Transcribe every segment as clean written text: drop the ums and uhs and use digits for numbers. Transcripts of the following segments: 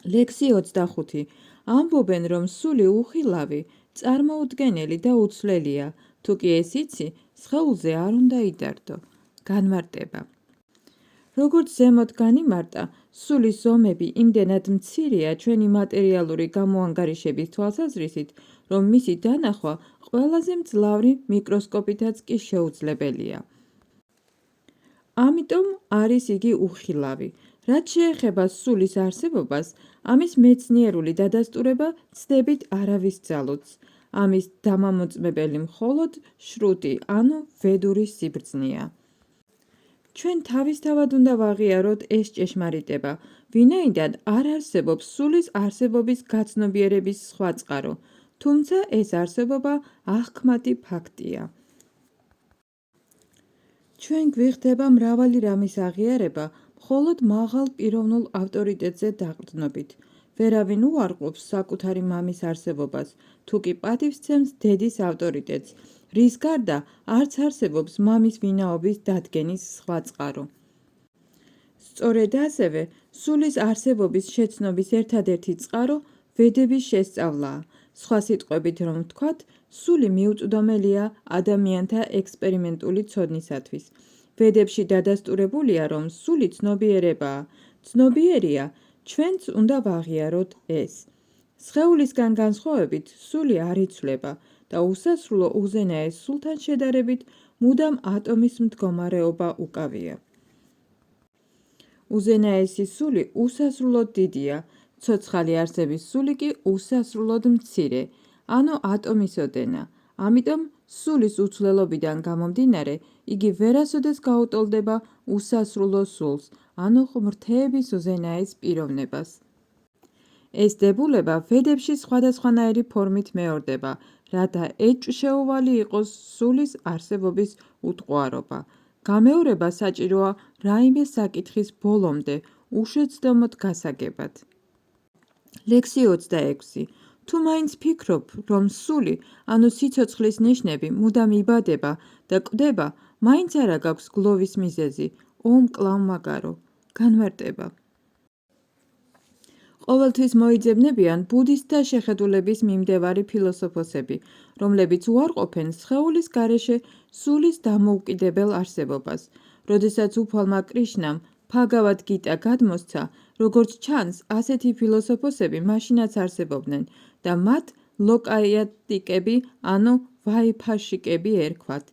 ლექსი 25. ამბობენ, რომ სული უხილავი, წარმოუდგენელი და უცვლელია, თუკი ეს იცი, სხეულზე არ უნდა იდარდო. განმარტება. როგორც ზემოთ განიმარტა, სულის ზომები იმდენად მცირეა ჩვენი მატერიალური გამოანგარიშების თვალსაზრისით, რომ მისი დანახვა ყველაზე მძლავრი მიკროსკოპითაც კი შეუძლებელია. ამიტომ არის იგი უხილავი. რაც შეეხება სულის არსებობას, ამის მეცნიერული დადასტურება ცდებით არავის ძალუძს. ამის დამამოწმებელი მხოლოდ შრუტი, ანუ ვედური სიბრძნეა. ჩვენ თავისთავად უნდა ვაღიაროთ ეს ჭეშმარიტება, ვინაიდან არ არსებობს სულის არსებობის გაცნობიერების სხვა წყარო, თუმცა ეს არსებობა აღქმათი ფაქტია. ჩვენ გვიხდება მრავალი რამის აღიარება მხოლოდ მაღალ პიროვნულ ავტორიტეტზე დაყრდნობით. ვერავინ უარყოფს საკუთარი მამის არსებობას, თუ კი პატივს სცემს დედის ავტორიტეტს, რის გარდა არც არსებობს მამის ვინაობის დადგენის სხვა წყარო. სწორედ ასევე, სულის არსებობის შეცნობის ერთადერთი წყარო ვედების შესწავლაა. სხვა სიტყვებით რომ ვთქვათ, სული მიუწვდომელია ადამიანთა ექსპერიმენტული ცოდნისათვის. ვედებში დადასტურებულია, რომ სული ცნობიერებაა. ცნობიერია, ჩვენც უნდა ვაღიაროთ ეს. სხეულისგან განსხვავებით, სული არ იცვლება და უსასრულო უზენაეს სულთან შედარებით მუდამ ატომის მდგომარეობა უკავია. უზენაესი სული უსასრულოდ დიდია, ცოცხალი არსების სული კი უსასრულოდ მცირე, ანუ ატომის ოდენა. ამიტომ სულის უცვლელობიდან გამომდინარე, იგი ვერასოდეს გაუტოლდება უსასრულო სულს, ანუ ღმრთეების უზენაეს პიროვნებას. ეს დებულება ვედებში სხვადასხვანაირი ფორმით მეორდება, რათა ეჭვშეუვალი იყოს სულის არსებობის უტყუარობა. გამეორება საჭიროა რაიმე საკითხის ბოლომდე, უშეცდომოდ გასაგებად. ლექსი 26. თუ მაინც ფიქრობ, რომ სული, ანუ სიცოცხლის ნიშნები მუდამ იბადება და კვდება, მაინც არა გაქვს გლოვის მიზეზი, ომკლავ მაგარო. განმარტება. ყოველთვის მოიძებნებიან ბუდისტთა შეხედულების მიმდევარი ფილოსოფოსები, რომლებიც უარყოფენ სხეულის გარეშე სულის დამოუკიდებელ არსებობას. როდესაც უფალმა კრიშნამ ბჰაგავად გიტა გადმოსცა, როგორც ჩანს, ასეთი ფილოსოფოსები მაშინაც არსებობდნენ და მათ ლოკაიატიკები, ანუ ვაიფაშიკები ერქვათ.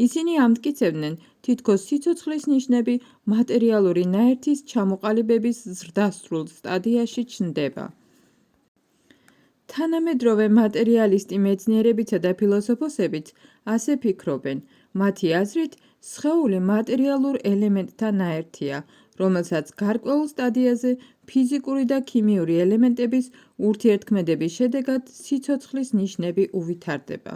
ისინი ამტკიცებდნენ, თითქოს სიცოცხლის ნიშნები მატერიალური ნაერთის ჩამოყალიბების ზრდასრულ სტადიაში ჩნდება. თანამედროვე მატერიალისტი მეცნიერებითა და ფილოსოფოსებიც ასე ფიქრობენ. მათი აზრით, სხეული მატერიალურ ელემენტთა ნაერთია, რომელსაც გარკვეულ სტადიაზე ფიზიკური და ქიმიური ელემენტების ურთიერთქმედების შედეგად სიცოცხლის ნიშნები უვითარდება.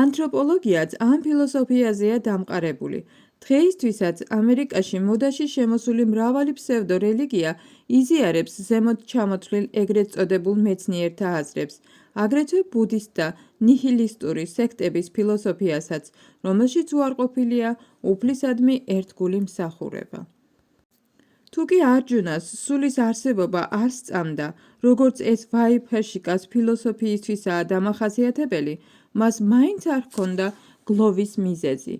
ანთროპოლოგიაც ამ ფილოსოფიაზეა დამყარებული. დღეისთვისაც ამერიკაში მოდაში შემოსული მრავალი ფსევდო რელიგია იზიარებს ზემოთ ჩამოთვლილ ეგრეთ წოდებულ მეცნიერთა აზრებს, აგრეთვე ბუდისტთა ნიჰილისტური სექტების ფილოსოფიასაც, რომელშიც უარყოფილია უფლისადმი ერთგული მსახურება. თუკი არჯუნას სულის არსებობა არ სწამდა, როგორც ეს ვაიფაშიკას ფილოსოფიისთვისაა დამახასიათებელი, მას მაინც არ ჰქონდა გლოვის მიზეზი,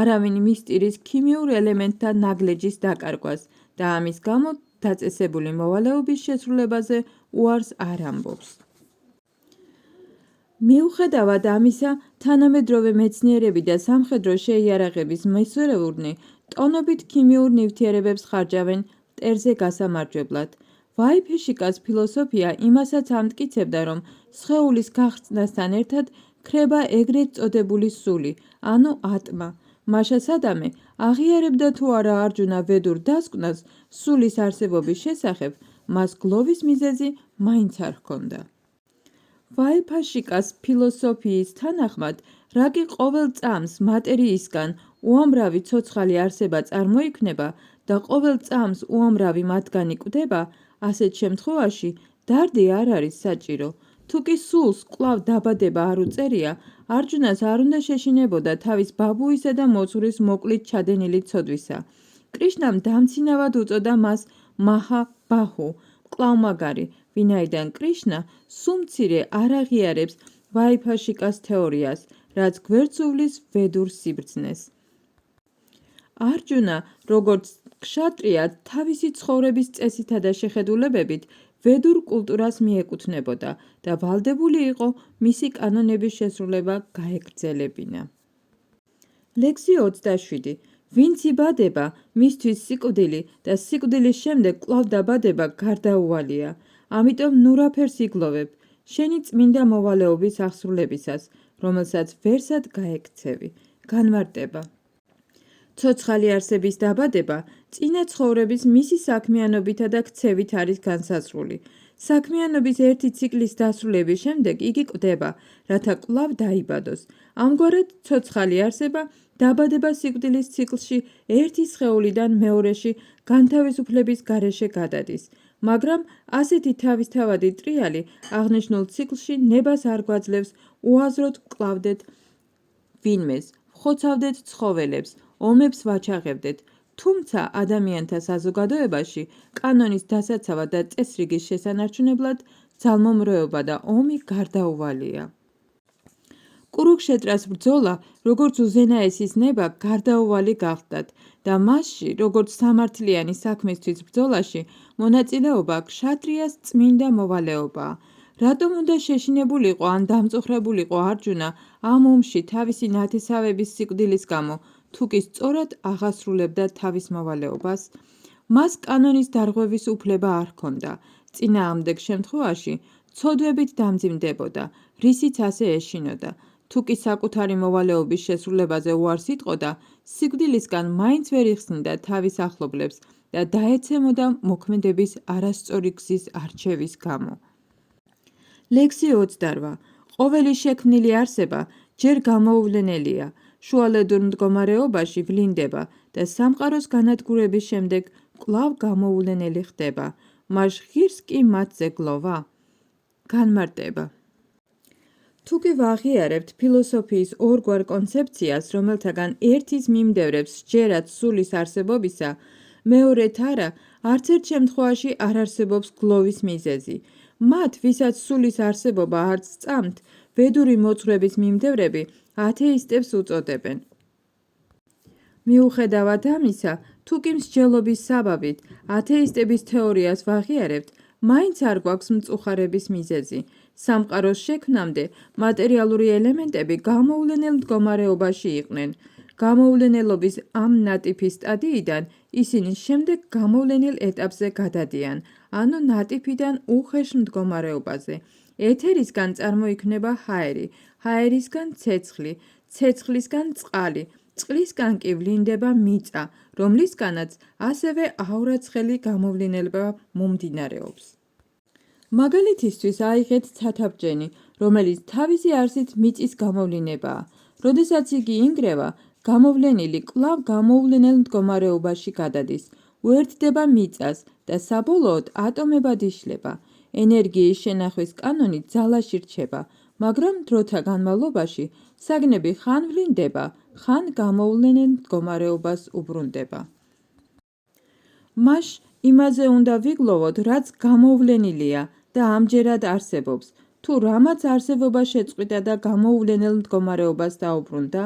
არავინ მისტირის ქიმიურ ელემენტთა ნაგლეჯის დაკარგვას და ამის გამო დაწესებული მოვალეობის შესრულებაზე უარს არ ამბობს. მიუხედავად ამისა, თანამედროვე მეცნიერები და სამხედრო შეიარაღების მისვერეურნი ტონობით ქიმიურ ნივთიერებებს ხარჯავენ მტერზე გასამარჯვებლად. ვაიფაშიკას ფილოსოფია იმასაც ამტკიცებდა, რომ სხეულის გახრწნასთან ერთად ქრება ეგრეთ წოდებული სული, ანუ ატმა. მაშა სადამე აღიარებდა თუ არა არჯუნა ვედურ დასკვნას სულის არსებობის შესახებ, მას გლოვის მიზეზი მაინც არ ჰქონდა. ვაიფაშიკას ფილოსოფიის თანახმად, რაკი ყოველ წამს მატერიისგან უამრავი ცოცხალი არსება წარმოიქმნება და ყოველ წამს უამრავი მათგანი კვდება, ასეთ შემთხვევაში დარდი არ არის საჭირო. თუკი სულს კვლავ დაბადება არ უწერია, არჯუნას არ უნდა შეშინებოდა თავის ბაბუისა და მოცურის მოკლით ჩადენილი ცოდვისა. კრიშნამ დამცინავად უწოდა მას მაჰა ბაჰუ, კлауმაგარი, ვინაიდან კრიშნა სულ მცირე არ აღიარებს ვაიფაშიკას თეორიას, რაც გვერდსუვლის ვედურ სიბრძნეს. არჯუნა, როგორც ქშატრია, თავისი ცხოვრების წესითა და შეხედულებებით ვედურ კულტურას მიეკუთვნებოდა და ვალდებული იყო მისი კანონების შესრულება გაეგრძელებინა. ლექსი 27. ვინც იბადება, მისთვის სიკვდილი და სიკვდილის შემდეგ კვლავ დაბადება გარდაუვალია. ამიტომ ნურაფერს იგლოვებ, შენი წმინდა მოვალეობის აღსრულებისას, რომელსაც ვერსად გაექცევი. განმარტება. ცოცხალი არსების დაბადება წინა ცხოვრების მისი საქმიანობითა და ქცევით არის განსაზღვრული. საქმიანობის ერთი ციკლის დასრულების შემდეგ იგი კვდება, რათა კვლავ დაიბადოს. ამგვარად ცოცხალი არსება დაბადება სიკვდილის ციკლში ერთი სხეულიდან მეორეში განთავისუფლების გარეშე გადადის, მაგრამ ასეთი თავისთავადი ტრიალი აღნიშნულ ციკლში ნებას არ გვაძლევს უაზროდ ვკლავდეთ ვინმეს, ვხოცავდეთ ცხოველებს, ომებს ვაჩაღებდეთ, თუმცა ადამიანთა საზოგადოებაში კანონის დასაცავად და წესრიგის შესანარჩუნებლად ძალმომრეობა და ომი გარდაუვალია. კურუქშეტრას ბრძოლა, როგორც უზენაესის ნება, გარდაუვალი გახდათ და მასში, როგორც სამართლიანი საქმისთვის ბრძოლაში, მონაწილეობა ქშატრიას წმინდა მოვალეობაა. რატომ უნდა შეშინებულიყო ან დამწუხრებულიყო არჯუნა ამ ომში თავისი ნათესავების სიკვდილის გამო, თუ კი სწორად აღასრულებდა თავის მოვალეობას? მას კანონის დარღვევის უფლება არ ჰქონდა. წინააღმდეგ შემთხვევაში ცოდვებით დამძიმდებოდა, რისიც ასე ეშინოდა. თუ კი საკუთარი მოვალეობის შესრულებაზე უარს იტყოდა, სიკვდილისგან მაინც ვერ იხსნიდა თავის ახლობლებს და დაეცემოდა მოქმედების არასწორი გზის არჩევის გამო. ლექსი 28. ყოველი შექმნილი არსება ჯერ გამოუვლენელია, შუალედურ მდგომარეობაში ვლინდება და სამყაროს განადგურების შემდეგ კვლავ გამოუვლენელი ხდება. მას ღირს კი მათზე გლოვა? განმარტება. თუ კი ვაღიარებთ ფილოსოფიის ორგვარ კონცეფციას, რომელთაგან ერთის მიმდევრებს სჯერათ სულის არსებობისა, მეორეთ არა, არც ერთ შემთხვევაში არ არსებობს გლოვის მიზეზი. მათ, ვისაც სულის არსებობა არ სწამთ, ვედური მოძღვრების მიმდევრები ათეისტებს უწოდებენ. მიუხედავად ამისა, თუ კი მსჯელობის საბაბით ათეისტების თეორიას ვაღიარებთ, მაინც არ გვაქვს მწუხარების მიზეზი. სამყაროს შექმნამდე მატერიალური ელემენტები გამოუვლენელ მდგომარეობაში იყვნენ. გამოუვლენელობის ამ ნატიფის სტადიიდან ისინი შემდეგ გამოვლენილ ეტაპზე გადადიან, ანუ ნატიფიდან უხეშ მდგომარეობაზე. ეთერისგან წარმოიქმნება ჰაერი, ჰაერისგან ცეცხლი, ცეცხლისგან წყალი, წყლისგან კი ვლინდება მიწა, რომლისგანაც ასევე აურაცხელი გამოვლინება მომდინარეობს. მაგალითისთვის აიღეთ ცათაბჯენი, რომელიც თავისი არსით მიწის გამოვლინებაა. როდესაც იგი ინგრევა, გამოვლენილი კვლავ გამოუვლენელ მდგომარეობაში გადადის, უერთდება მიწას და საბოლოოდ ატომებად იშლება. ენერგიის შენახვის კანონი ძალაში რჩება, მაგრამ დროთა განმავლობაში საგნები ხან ვლინდება, ხან გამოუვლენელ მდგომარეობას უბრუნდება. მას იმაზე უნდა ვიგლოვოთ, რაც გამოუვლენილია და ამჯერად არსებობს. თუ რამაც არსებობა შეწყვიტა და გამოუვლენელ მდგომარეობას დაუბრუნდა,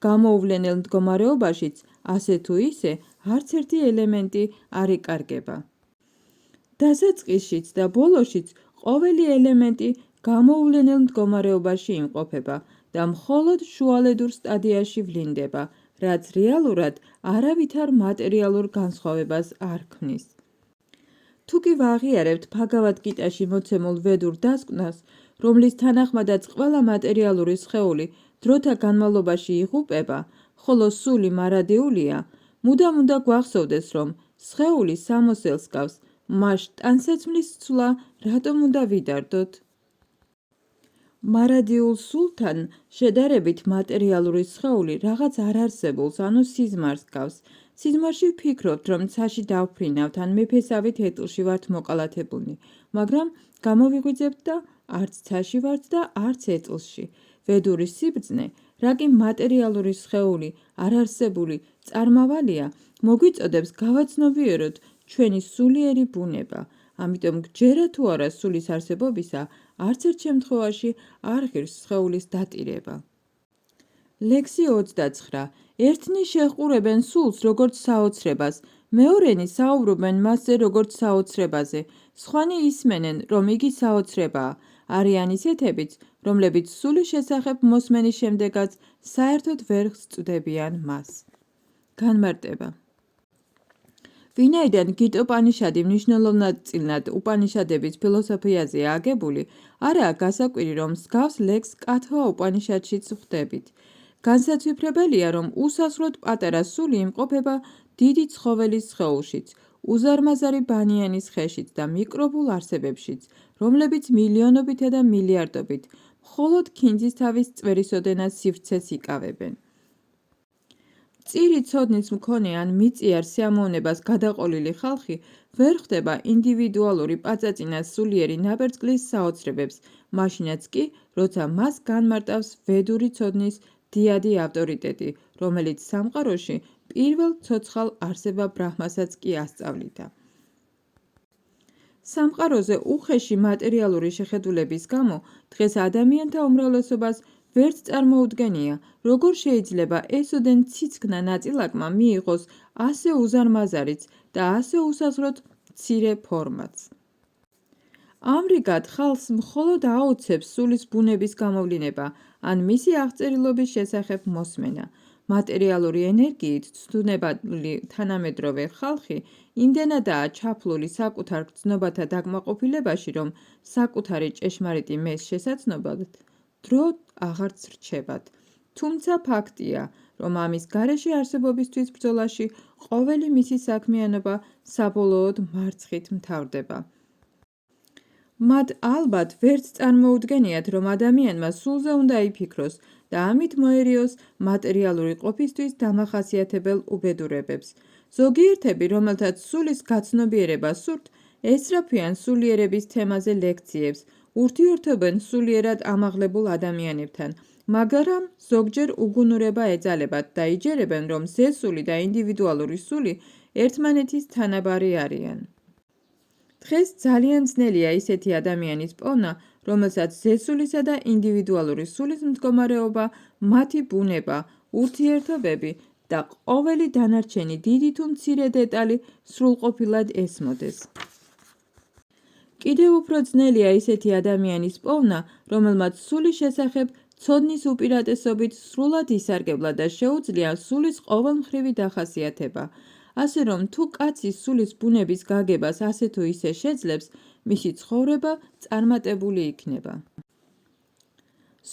გამოუვლენელ მდგომარეობაშიც ასე თუ ისე არც ერთი ელემენტი არ იკარგება. დასაწყისშიც და ბოლოშიც ყოველი ელემენტი გამოუვლენელ მდგომარეობაში იმყოფება და მხოლოდ შუალედურ სტადიაში ვლინდება, რაც რეალურად არავითარ მატერიალურ განსხვავებას არ ქმნის. თუ კი ვაღიარებთ ბჰაგავად გიტაში მოცემულ ვედურ დასკვნას, რომლის თანახმადაც ყველა მატერიალური სხეული დროთა განმავლობაში იღუპება, ხოლო სული მარადიულია, მუდამ უნდა გვახსოვდეს, რომ სხეული სამოსელს გავს, მას ტანსაცმლის ცვლა რატომ უნდა ვიდარდოთ? მარადიულ სულთან შედარებით მატერიალური სხეული რაღაც არარსებულს, ანუ სიზმარს გავს. სიზმარში ვფიქრობთ, რომ ცაში დავფრინავთ ან მეფესავით ეტლში ვართ მოყალათებულნი, მაგრამ გამოვიღვიძებთ და არც ცაში ვართ და არც ეტლში. ვედური სიბრძნე, რა კი მატერიალური სხეული, არარსებული, წარმავალია, მოგვიწოდებს გავაცნობიეროთ ჩვენი სულიერი ბუნება. ამიტომ გჯერა თუ არა სულის არსებობისა, არც ერთ შემთხვევაში არ ღირს სხეულის დატირება. ლექსი 29. ერთნი შეჰყურებენ სულს როგორც საოცრებას, მეორენი საუბრობენ მასზე როგორც საოცრებაზე, სხვანი ისმენენ, რომ იგი საოცრებაა. არიან ისეთებიც, რომლებიც სულის შესახებ მოსმენის შემდეგაც საერთოდ ვერ სწვდებიან მას. განმარტება. ვინაიდან გიტა უპანიშადი მნიშვნელოვნად უპანიშადების ფილოსოფიაზეა აგებული, არაა გასაკვირი, რომ მსგავს ლექსს კათჰვა უპანიშადშიც ვხვდებით. განსაცვიფრებელია, რომ უსასრულოდ პატარა სული იმყოფება დიდი ცხოველის სხეულშიც, უზარმაზარი ბანიანის ხეშიც და მიკრობულ არსებებშიც, რომლებიც მილიონობითა და მილიარდობით მხოლოდ ქინძისთავის წვერისოდენად სივრცეს იკავებენ. მწირი ცოდნის მქონე ან მიწიარ სიამოვნებას გადაყოლილი ხალხი ვერ ხვდება ინდივიდუალური პაწაწინა სულიერი ნაბერძგლის საოცრებებს, მაშინაც კი, როცა მას განმარტავს ვედური ცოდნის დიადი ავტორიტეტი, რომელიც სამყაროში პირველ ცოცხალ არსება ბრაჰმასაც კი ასწავლიდა. სამყაროზე უხეში მატერიალური შეხედულების გამო დღეს ადამიანთა უმრავლესობას ვერც წარმოუდგენია, როგორ შეიძლება ესოდენ ციცქნა ნაწილაკმა მიიღოს ასე უზარმაზარიც და ასე უსაზღვროდ მცირე ფორმაც. ამრიგად ხალხს მხოლოდ აოცებს სულის ბუნების გამოვლინება ან მისი აღწერილობის შესახებ მოსმენა. მატერიალური ენერგიით ცდუნებადი თანამედროვე ხალხი იმდენადაა ჩაფლული საკუთარ გრძნობათა დაკმაყოფილებაში, რომ საკუთარი ჭეშმარიტი მეს შესაცნობად დრო აღარც რჩებათ. თუმცა ფაქტია, რომ ამის გარეშე არსებობისთვის ბრძოლაში ყოველი მისი საქმიანობა საბოლოოდ მარცხით მთავრდება. მათ ალბათ ვერც წარმოუდგენიათ, რომ ადამიანმა სულზე უნდა იფიქროს და ამით მოერიოს მატერიალური ყოფისთვის დამახასიათებელ უბედურებებს. ზოგიერთები, რომელთაც სულის გაცნობიერება სურთ, ესწრაფიან სულიერების თემაზე ლექციებს, ურთიერთობენ სულიერად ამაღლებულ ადამიანებთან, მაგრამ ზოგჯერ უგუნურება ეძალებათ და იჯერებენ, რომ ზესული და ინდივიდუალური სული ერთმანეთის თანაბარი არიან. დღეს ძალიან ძნელია ისეთი ადამიანის პოვნა, რომელსაც ზესულისა და ინდივიდუალური სულის მდგომარეობა, მათი ბუნება, ურთიერთობები და ყოველი დანარჩენი დიდი თუ მცირე დეტალი სრულყოფილად ესმოდეს. კიდევ უფრო ძნელია ისეთი ადამიანის პოვნა, რომელმაც სულის შესახებ ცოდნის უპირატესობით სრულად ისარგებლა და შეუძლია სულის ყოველმხრივი დახასიათება. ასე რომ თუ კაცი სულის ბუნების გაგებას ასე თუ ისე შეძლებს, მისი ცხოვრება წარმატებული იქნება.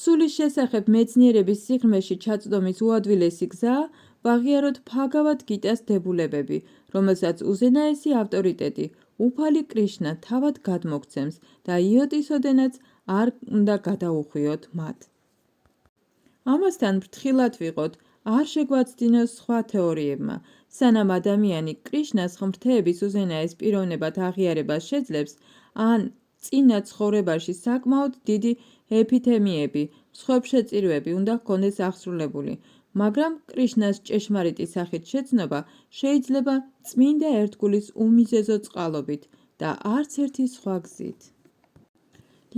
სულის შესახებ მეცნიერების სიღრმეში ჩაწვდომის უადვილესი გზაა ვაღიაროთ ფაგავად გიტას დებულებები, რომელსაც უზენაესი ავტორიტეტი უფალი კრიშნა თავად გადმოგცემს და იოტისოდენაც არ უნდა გადაუხვიოთ მათ. ამასთან ფრთხილად ვიყოთ, არ შეგვაცდინოს სხვა თეორიებმა, სანამ ადამიანი კრიშნას ღმრთეების უზენაეს პიროვნებად აღიარებას შეძლებს, ან წინა ცხოვრებაში საკმაოდ დიდი ეპითემიები, მსხვერპლშეწირვები უნდა ჰქონდეს აღსრულებული, მაგრამ კრიშნას ჭეშმარიტი სახით შეცნობა შეიძლება წმინდა ერთგულის უმიზეზო წყალობით და არც ერთი სხვა გზით.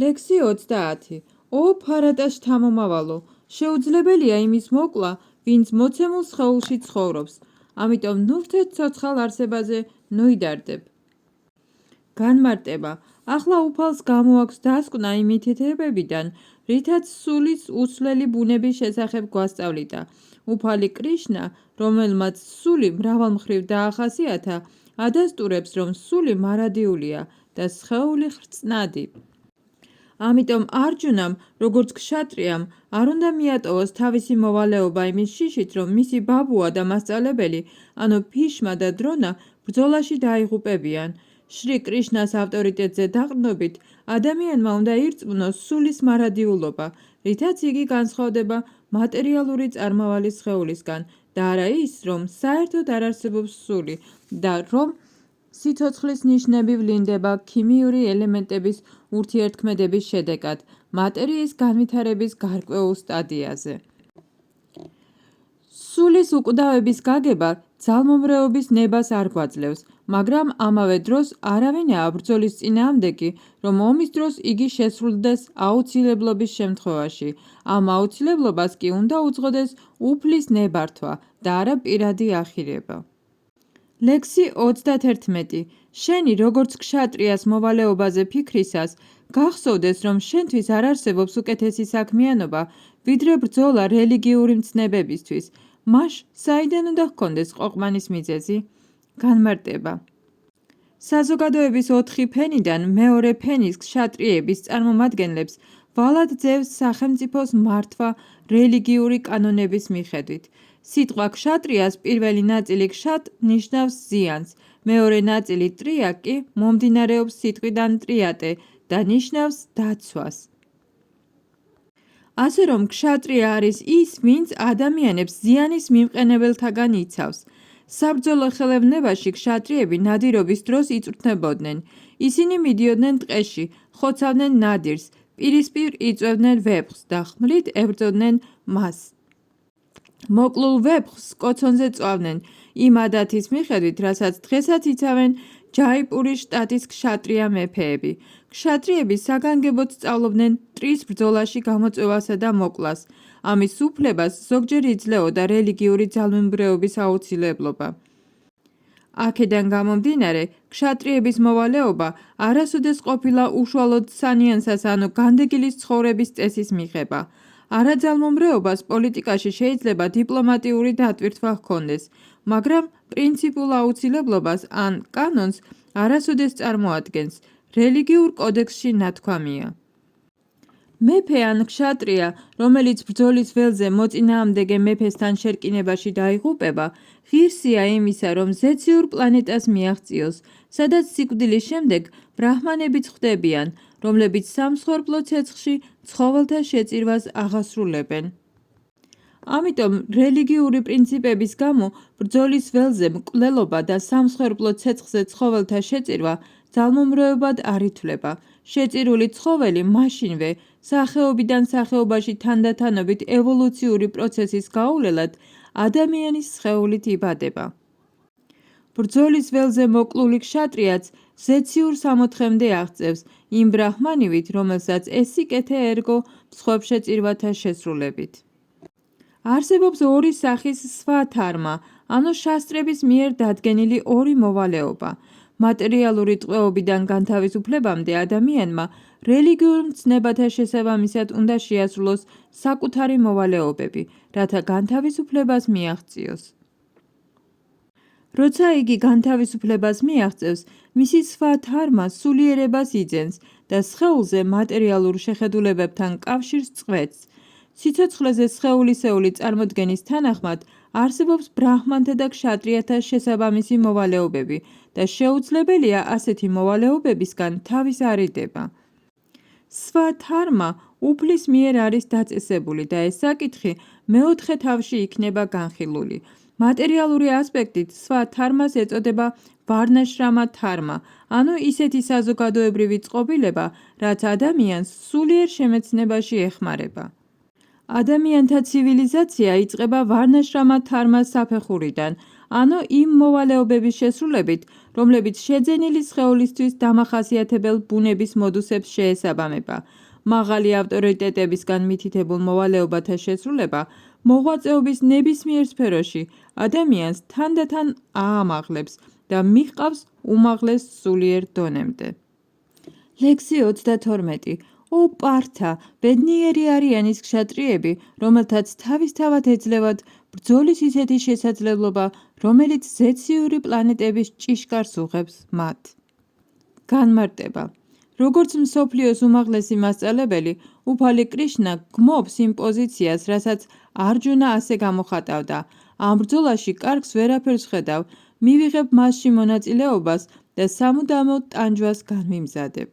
ლექსი 30. ო ფარატას შთამომავალო, შეუძლებელია იმის მოკლა, ვინც მოცემულ სხეულში ცხოვრობს, ამიტომ ნურთეთ ცოცხალ არსებაზე ნუიდარდებ. განმარტება. ახლა უფალს გამოაქვს დასკვნა იმ მითითებებიდან, რითაც სულის უცვლელი ბუნების შესახებ გვასწავლიდა. უფალი კრიშნა, რომელმაც სული მრავალმხრივ დაახასიათა, ადასტურებს, რომ სული მარადიულია და სხეული ხრწნადი. ამიტომ არჯუნამ, როგორც ქშატრიამ, არ უნდა მიატოვოს თავისი მოვალეობა იმის შიშით, რომ მისი ბაბუა და მასწავლებელი, ანუ ფიშმა და დრონა, ბრძოლაში დაიღუპებიან. შრი კრიშნას ავტორიტეტზე დაყრდნობით, ადამიანმა უნდა ირწმუნოს სულის მარადიულობა, რითაც იგი განსხვავდება მატერიალური წარმავალი სხეულისგან და არა ის, რომ საერთოდ არ არსებობს სული და რომ სიცოცხლის ნიშნები ვლინდება ქიმიური ელემენტების ურთიერთქმედების შედეგად, მატერიის განვითარების გარკვეულ სტადიაზე. სულის უკვდავების გაგება ძალმომრეობის ნებას არ გვაძლევს, მაგრამ ამავე დროს არავინაა ბრძოლის წინააღმდეგი, რომ ომის დროს იგი შესრულდეს აუცილებლობის შემთხვევაში. ამ აუცილებლობას კი უნდა უძღოდეს უფლის ნებართვა და არა პირადი ახირება. ლექსი 31. შენი როგორც ქშატრიას მოვალეობაზე ფიქრისას, გახსოვდეს, რომ შენთვის არ არსებობს უკეთესი საქმიანობა, ვიდრე ბრძოლა რელიგიური მცნებებისთვის. მაშ საიდან უნდა ჰქონდეს ყოყმანის მიზეზი? განმარტება. საზოგადოების 4 ფენიდან მეორე ფენის ქშატრიების წარმომადგენლებს ვალად ძევს სახელმწიფოს მართვა რელიგიური კანონების მიხედვით. სიტყვა ქშატრიას პირველი ნაწილი ქშატ ნიშნავს ზიანს, მეორე ნაწილი ტრია კი მომდინარეობს სიტყვიდან ტრიატე და ნიშნავს დაცვას. ასე რომ ქშატრია არის ის, ვინც ადამიანებს ზიანის მიმყენებელთაგან იცავს. საბრძოლო ხელოვნებაში ქშატრიები ნადირობის დროს იწვრთნებოდნენ. ისინი მიდიოდნენ ტყეში, ხოცავდნენ ნადირს, პირისპირ იწვევდნენ ვეფხს და ხმლით ებრძოდნენ მას. მოკლულ ვეფხს კოცონზე წვავდნენ, იმ ადათის მიხედვით, რასაც დღესაც იცავენ ჯაიპურის შტატის ქშატრია მეფეები. ქშატრიები საგანგებოდ სწავლობდნენ ტრის ბრძოლაში გამოწვევასა და მოკლას. ამის უფლებას ზოგჯერ იძლეოდა რელიგიური ძალმემბრეობის აუცილებლობა. აქედან გამომდინარე, ქშატრიების მოვალეობა არასოდეს ყოფილა უშუალოდ სანიანსას ანუ განდეგილის ცხოვრების წესის მიღება. არაძალმომრეობას პოლიტიკაში შეიძლება დიპლომატიური დატვირთვა ჰქონდეს, მაგრამ პრინციპულ აუცილებლობას ან კანონს არასოდეს წარმოადგენს, რელიგიურ კოდექსში ნათქვამია. მეფე ან ქშატრია, რომელიც ბრძოლის ველზე მოწინააღმდეგე მეფესთან შერკინებაში დაიღუპება, ღირსია იმისა, რომ ზეციურ პლანეტას მიაღწიოს, სადაც სიკვდილის შემდეგ ბრაჰმანებიც ხვდებიან, რომლებიც სამსხვერპლო ცეცხლში ცხოველთა შეწირვას აღასრულებენ. ამიტომ რელიგიური პრინციპების გამო ბრძოლის ველზე მკვლელობა და სამსხვერპლო ცეცხლზე ცხოველთა შეწირვა ძალმომრევებად არ ითვლება. შეწირული ცხოველი მაშინვე სახეობიდან სახეობაში თანდათანობით ევოლუციური პროცესის გაუვლელად ადამიანის სხეულით იბადება. ბრძოლის ველზე მოკლული ქშატრიაც ზეციურ სამოთხემდე აღწევს იმ ბრაჰმანივით, რომელსაც ეს სიკეთე ერგო მსხვერპლ შეწირვათა შესრულებით. არსებობს ორი სახის სვათარმა, ანუ შასტრების მიერ დადგენილი ორი მოვალეობა. მატერიალური ტყვეობიდან განთავისუფლებამდე ადამიანმა რელიგიურ მცნებათა შესაბამისად უნდა შეასრულოს საკუთარი მოვალეობები, რათა განთავისუფლებას მიაღწიოს. როცა იგი განთავისუფლებას მიაღწევს, მისი სვათარმა სულიერებას იძენს და სხეულზე მატერიალურ შეხედულებებთან კავშირს წყვეტს. სიცოცხლეზე სხეულისეული წარმოდგენის თანახმად არსებობს ბრაჰმანთა და ქშატრიათა შესაბამისი მოვალეობები და შეუძლებელია ასეთი მოვალეობებისგან თავის არიდება. სვათარმა უფლის მიერ არის დაწესებული და ეს საკითხი მეოთხე თავში იქნება განხილული. მატერიალური ასპექტით სვათარმას ეწოდება ვარნაშრამა თარმა, ანუ ისეთი საზოგადოებრივი წყობილება, რაც ადამიანს სულიერ შემეცნებაში ეხმარება. ადამიანთა ცივილიზაცია იწყება ვარნაშრამა თარმას საფეხურიდან, ანუ იმ მოვალეობების შესრულებით, რომლებიც შეძენილი სხეულისთვის დამახასიათებელ ბუნების მოდუსებს შეესაბამება. მაღალი ავტორიტეტებისგან მითითებულ მოვალეობათა შესრულება მოღვაწეობის ნებისმიერ სფეროში ადამიანს თანდათან აამაღლებს და მიჰყავს უმაღლეს სულიერ დონემდე. ლექსი 32. ო პართა, ბედნიერი არიან ის ქშატრიები, რომელთაც თავისთავად ეძლევათ ბრძოლის ისეთი შესაძლებლობა, რომელიც ზეციური პლანეტების ჭიშკარს უღებს მათ. განმარტება. როგორც მსოფლიოს უმაღლესი მასწავლებელი, უფალი კრიშნა გმობს იმ პოზიციას, რასაც არჯუნა ასე გამოხატავდა. ამ ბრძოლაში კარგს ვერაფერს ვხედავ, მივიღებ მასში მონაწილეობას და სამუდამოდ ტანჯვას განვიმზადებ.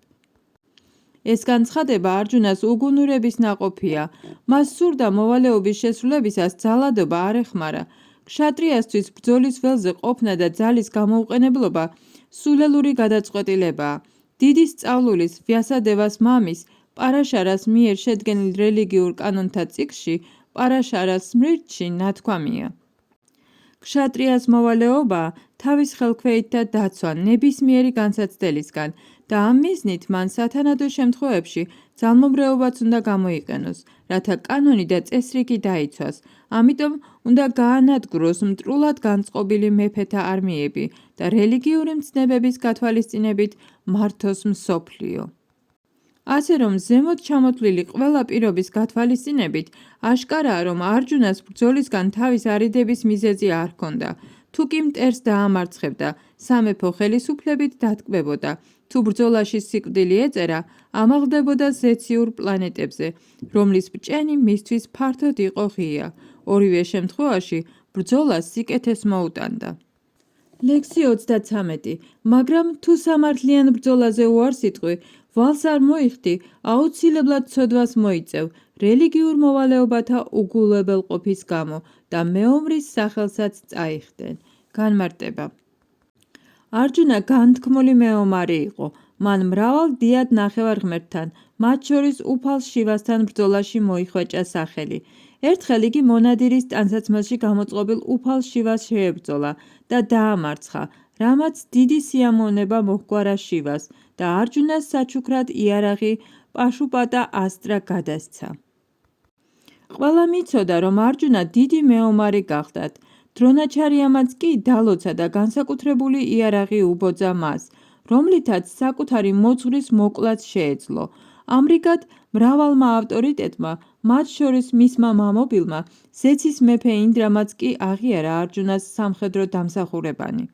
ეს განცხადება არჯუნას უგუნურების ნაყოფია. მას სურდა მოვალეობის შესრულებისას ძალადობა არ ეხმარა. ქშატრიასთვის ბრძოლის ველზე ყოფნა და ძალის გამოუყენებლობა სულელური გადაწყვეტილებაა. დიდი სწავლულის ვიასადევას მამის პარაშარას მიერ შედგენილ რელიგიურ კანონთა წიგნში პარაშარას სმრითში ნათქვამია. ქშატრიას მოვალეობა თავის ხელქვეით და დაცვა ნებისმიერი განსაცდელისგან და ამ მიზნით მან სათანადო შემთხვევებში ძალმომრეობაც უნდა გამოიყენოს, რათა კანონი და წესრიგი დაიცვას. ამიტომ უნდა გაანადგუროს მტრულად განწყობილი მეფეთა არმიები და რელიგიური მცნებების გათვალისწინებით მართოს მსოფლიო. ასე რომ ზემოთ ჩამოთვლილი ყველა პირობის გათვალისწინებით აშკარაა, რომ არჯუნას ბრძოლისგან თავის არიდების მიზეზი არ ჰქონდა. თუ კი მტერს დაამარცხებდა, სამეფო ხელისუფლებით დატკბებოდა. თუ ბრძოლაში სიკვდილი ეწერა, ამაღლდებოდა ზეციურ პლანეტებზე, რომლის ბჭენი მისთვის ფართოდ იყო ღია. ორივე შემთხვევაში ბრძოლა სიკეთეს მოუტანდა. ლექსი 33. მაგრამ თუ სამართლიან ბრძოლაზე უარს იტყვი, ვალს არ მოიხდი, აუცილებლად ცოდვას მოიწევ რელიგიურ მოვალეობათა უგულებელყოფის გამო და მეომრის სახელსაც წაიხდენ. განმარტება. არჯუნა განთქმული მეომარი იყო. მან მრავალ დიად ნახევარღმერთთან, მათ შორის უფალ შივასთან ბრძოლაში მოიხვეჭა სახელი. ერთხელ იგი მონადირის ტანსაცმელში გამოწყობილ უფალ შივას შეებრძოლა და დაამარცხა, რამაც დიდი სიამოვნება მოჰგვარა შივას და არჯუნას საჩუქრად იარაღი პაშუპატა ასტრა გადასცა. ყველა მიცოდა, რომ არჯუნა დიდი მეომარი გახდათ. დრონაჩარიამაც კი დალოცა და განსაკუთრებული იარაღი უბოძა მას, რომლითაც საკუთარი მოძღვრის მოკლაც შეეძლო. ამრიგად, მრავალმა ავტორიტეტმა, მათ შორის მისმა მამობილმა, ზეცის მეფე ინდრამაც კი აღიარა არჯუნას სამხედრო დამსახურებანი.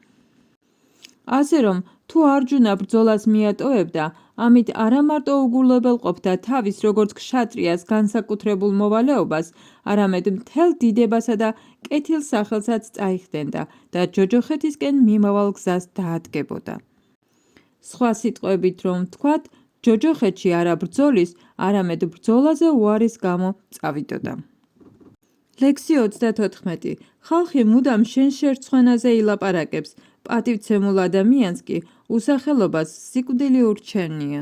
ასე რომ, თუ არჯუნა ბრძოლას მიატოვებდა, ამით არამარტო უგულებელყოფდა თავის როგორც ქშატრიას განსაკუთრებულ მოვალეობას, არამედ მთელ დიდებასა და კეთილ სახელსაც წაიხდენდა და ჯოჯოხეთისკენ მიმავალ გზას დაადგებოდა. სხვა სიტყვებით რომ ვთქვათ, ჯოჯოხეთში არა ბრძოლის, არამედ ბრძოლაზე უარის გამო წავიდოდა. ლექსი 34. ხალხი მუდამ შენ შერცხვენაზე ილაპარაკებს, პატივცემულ ადამიანს კი უსახელობას სიკვდილი ურჩევნია.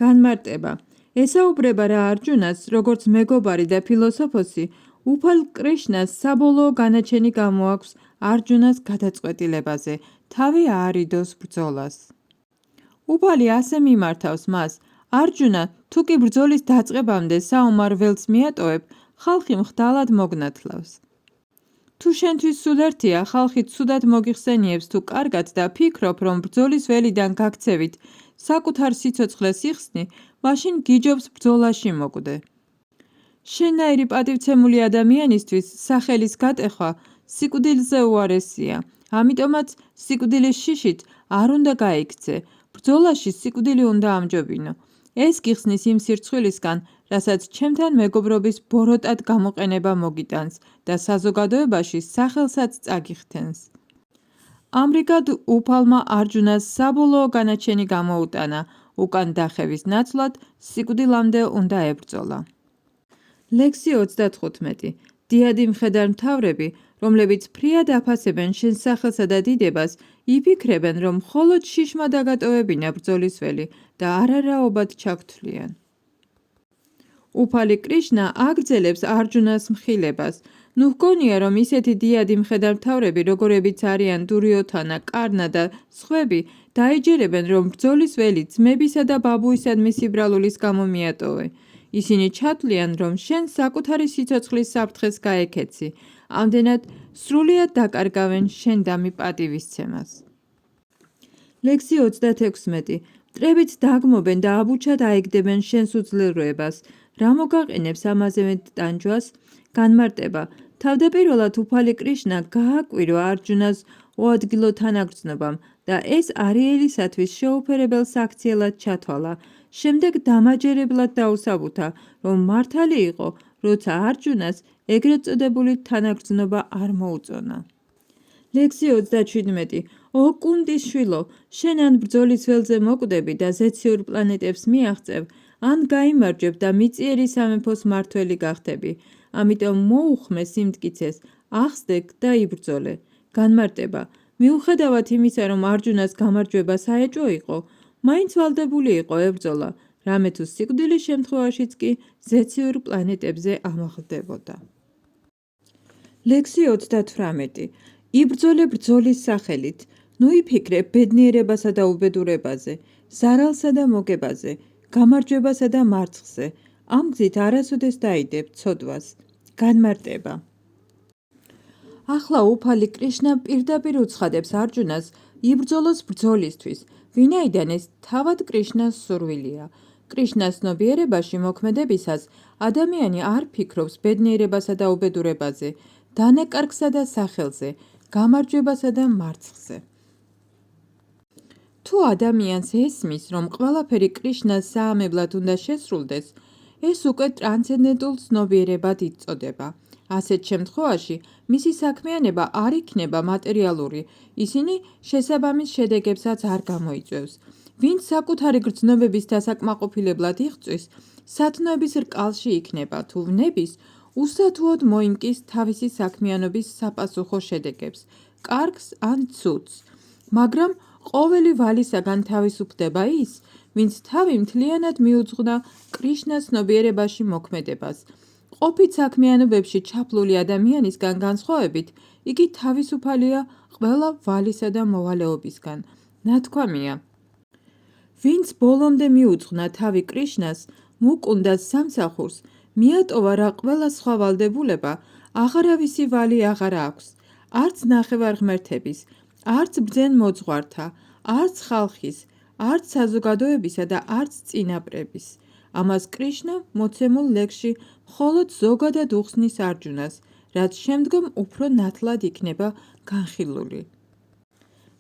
განმარტება. ესაუბრება რა არჯუნას, როგორც მეგობარი და ფილოსოფოსი, უფალ კრიშნას საბოლოო განაჩენი გამოაქვს არჯუნას გადაწყვეტილებაზე, თავი აარიდოს ბრძოლას. უფალი ასე მიმართავს მას, არჯუნა, თუ კი ბრძოლის დაწყებამდე საომარ ველს მიატოვებ, ხალხი მხდალად მოგნათლავს. თუ შენთვის სულ ერთია, ხალხი ცუდად მოგიხსენიებს თუ კარგად და ფიქრობ, რომ ბრძოლის ველიდან გაქცევით საკუთარ სიცოცხლეს იხსნი, მაშინ გიჯობს ბრძოლაში მოკვდე. შენაირი პატივცემული ადამიანისთვის სახელის გატეხვა სიკვდილზე უარესია, ამიტომაც სიკვდილის შიშით არ უნდა გაიქცე, ბრძოლაში სიკვდილი უნდა ამჯობინო. ეს გიხსნის იმ სირცხვილისგან, რასაც ჩემთან მეგობრობის ბოროტად გამოყენება მოგიტანს და საზოგადოებაში სახელსაც წაგიხდენს. ამრიგად უფალმა არჯუნას საბოლოო განაჩენი გამოუტანა, უკან დახევის ნაცვლად სიკვდილამდე უნდა ებრძოლა. ლექსი 35. დიადი მხედართმთავრები, რომლებიც ფრიად აფასებენ შენს სახელსა და დიდებას, იფიქრებენ, რომ მხოლოდ შიშმა დაგატოვებინა ბრძოლის ველი და არარაობად ჩაგთვლიან. უფალი კრიშნა აგრძელებს არჯუნას მხილებას. ნუ ჰგონია, რომ ისეთი დიადი მხედართმთავრები, როგორებიც არიან დურიოთანა, კარნა და სხვები, დაეჯერებენ, რომ ბრძოლის ველი ძმებისა და ბაბუისადმი სიბრალულის გამო მიატოვე. ისინი ჩათვლიან, რომ შენ საკუთარი სიცოცხლის საფრთხეს გაეკეცი, ამდენად სრულიად დაკარგავენ შენდამი პატივისცემას. ლექსი 36. მტრებით დაგმობენ და აბუჩად აეგდებენ შენს უძლურებას, რა მოგაყენებს ამაზე მეტ ტანჯვას? განმარტება. თავდაპირველად უფალი კრიშნა გააკვირვა არჯუნას უადგილო თანაგრძნობამ და ეს არიელისათვის შეუფერებელ საქციელად ჩათვალა. შემდეგ დამაჯერებლად დაუსაბუთა, რომ მართალი იყო, როცა არჯუნას ეგრეთ წოდებული თანაგრძნობა არ მოუწონა. ლექსი 37. ო კუნტის შვილო, შენ ან ბრძოლის ველზე მოკვდები და ზეციურ პლანეტებს მიაღწევ, ან გაიმარჯვებ და მიწიერი სამეფოს მართველი გახდები. ამიტომ მოუხმე სიმტკიცეს, ახსდე და იბრძოლე. განმარტება. მიუხედავად იმისა, რომ არჯუნას გამარჯვება საეჭვო იყო, მაინც ვალდებული იყო ებრძოლა, რამე თუ სიკვდილის შემთხვევაშიც კი ზეციურ პლანეტებზე ამაღლდებოდა. ლექსი 38. იბრძოლე ბრძოლის სახელით. ნუ იფიქრე ბედნიერებასა და უბედურებაზე, ზარალსა და მოგებაზე, გამარჯვებასა და მარცხზე. ამ გზით არასოდეს დაიდებ ცოდვას. განმარტება. ახლა უფალი კრიშნა პირდაპირ უცხადებს არჯუნას იბრძოლოს ბრძოლისთვის, ვინაიდან ეს თავად კრიშნას სურვილია. კრიშნას ცნობიერებაში მოქმედებისას ადამიანი არ ფიქრობს ბედნიერებასა და უბედურებაზე, დანაკარგსა და სახელზე, გამარჯვებასა და მარცხზე. თუ ადამიანს ესმის, რომ ყველაფერი კრიშნას საამებლად უნდა შესრულდეს, ეს უკვე ტრანსცენდენტულ ცნობიერებად იწოდება. ასეთ შემთხვევაში მისი საქმიანობა არ იქნება მატერიალური, ისინი შესაბამის შედეგებსაც არ გამოიწვევს. ვინც საკუთარი გრძნობების დასაკმაყოფილებლად იღწვის, სათნოების რკალში იქნება, თუ ვნების, უსათუოდ მოიმკის თავისი საქმიანობის საპასუხო შედეგებს, კარგს ან ცუდს. მაგრამ ყოველი ვალისაგან თავისუფლდება ის, ვინც თავი მთლიანად მიუძღვნა კრიშნას ცნობიერებაში მოქმედებას. ყოფით საქმიანობებში ჩაფლული ადამიანისგან განსხვავებით, იგი თავისუფალია ყველა ვალისა და მოვალეობისგან. ნათქვამია. ვინც ბოლომდე მიუძღვნა თავი კრიშნას, მუკუნდას სამსახურს, მიატოვა რა ყველა სხვა ვალდებულება, აღარავისი ვალი აღარ აქვს, არც ნახევარ-ღმერთების, არც ბრძენ მოძღვართა, არც ხალხის, არც საზოგადოებისა და არც წინაპრების. ამას კრიშნა მოცემულ ლექსში მხოლოდ ზოგადად უხსნის არჯუნას, რაც შემდგომ უფრო ნათლად იქნება განხილული.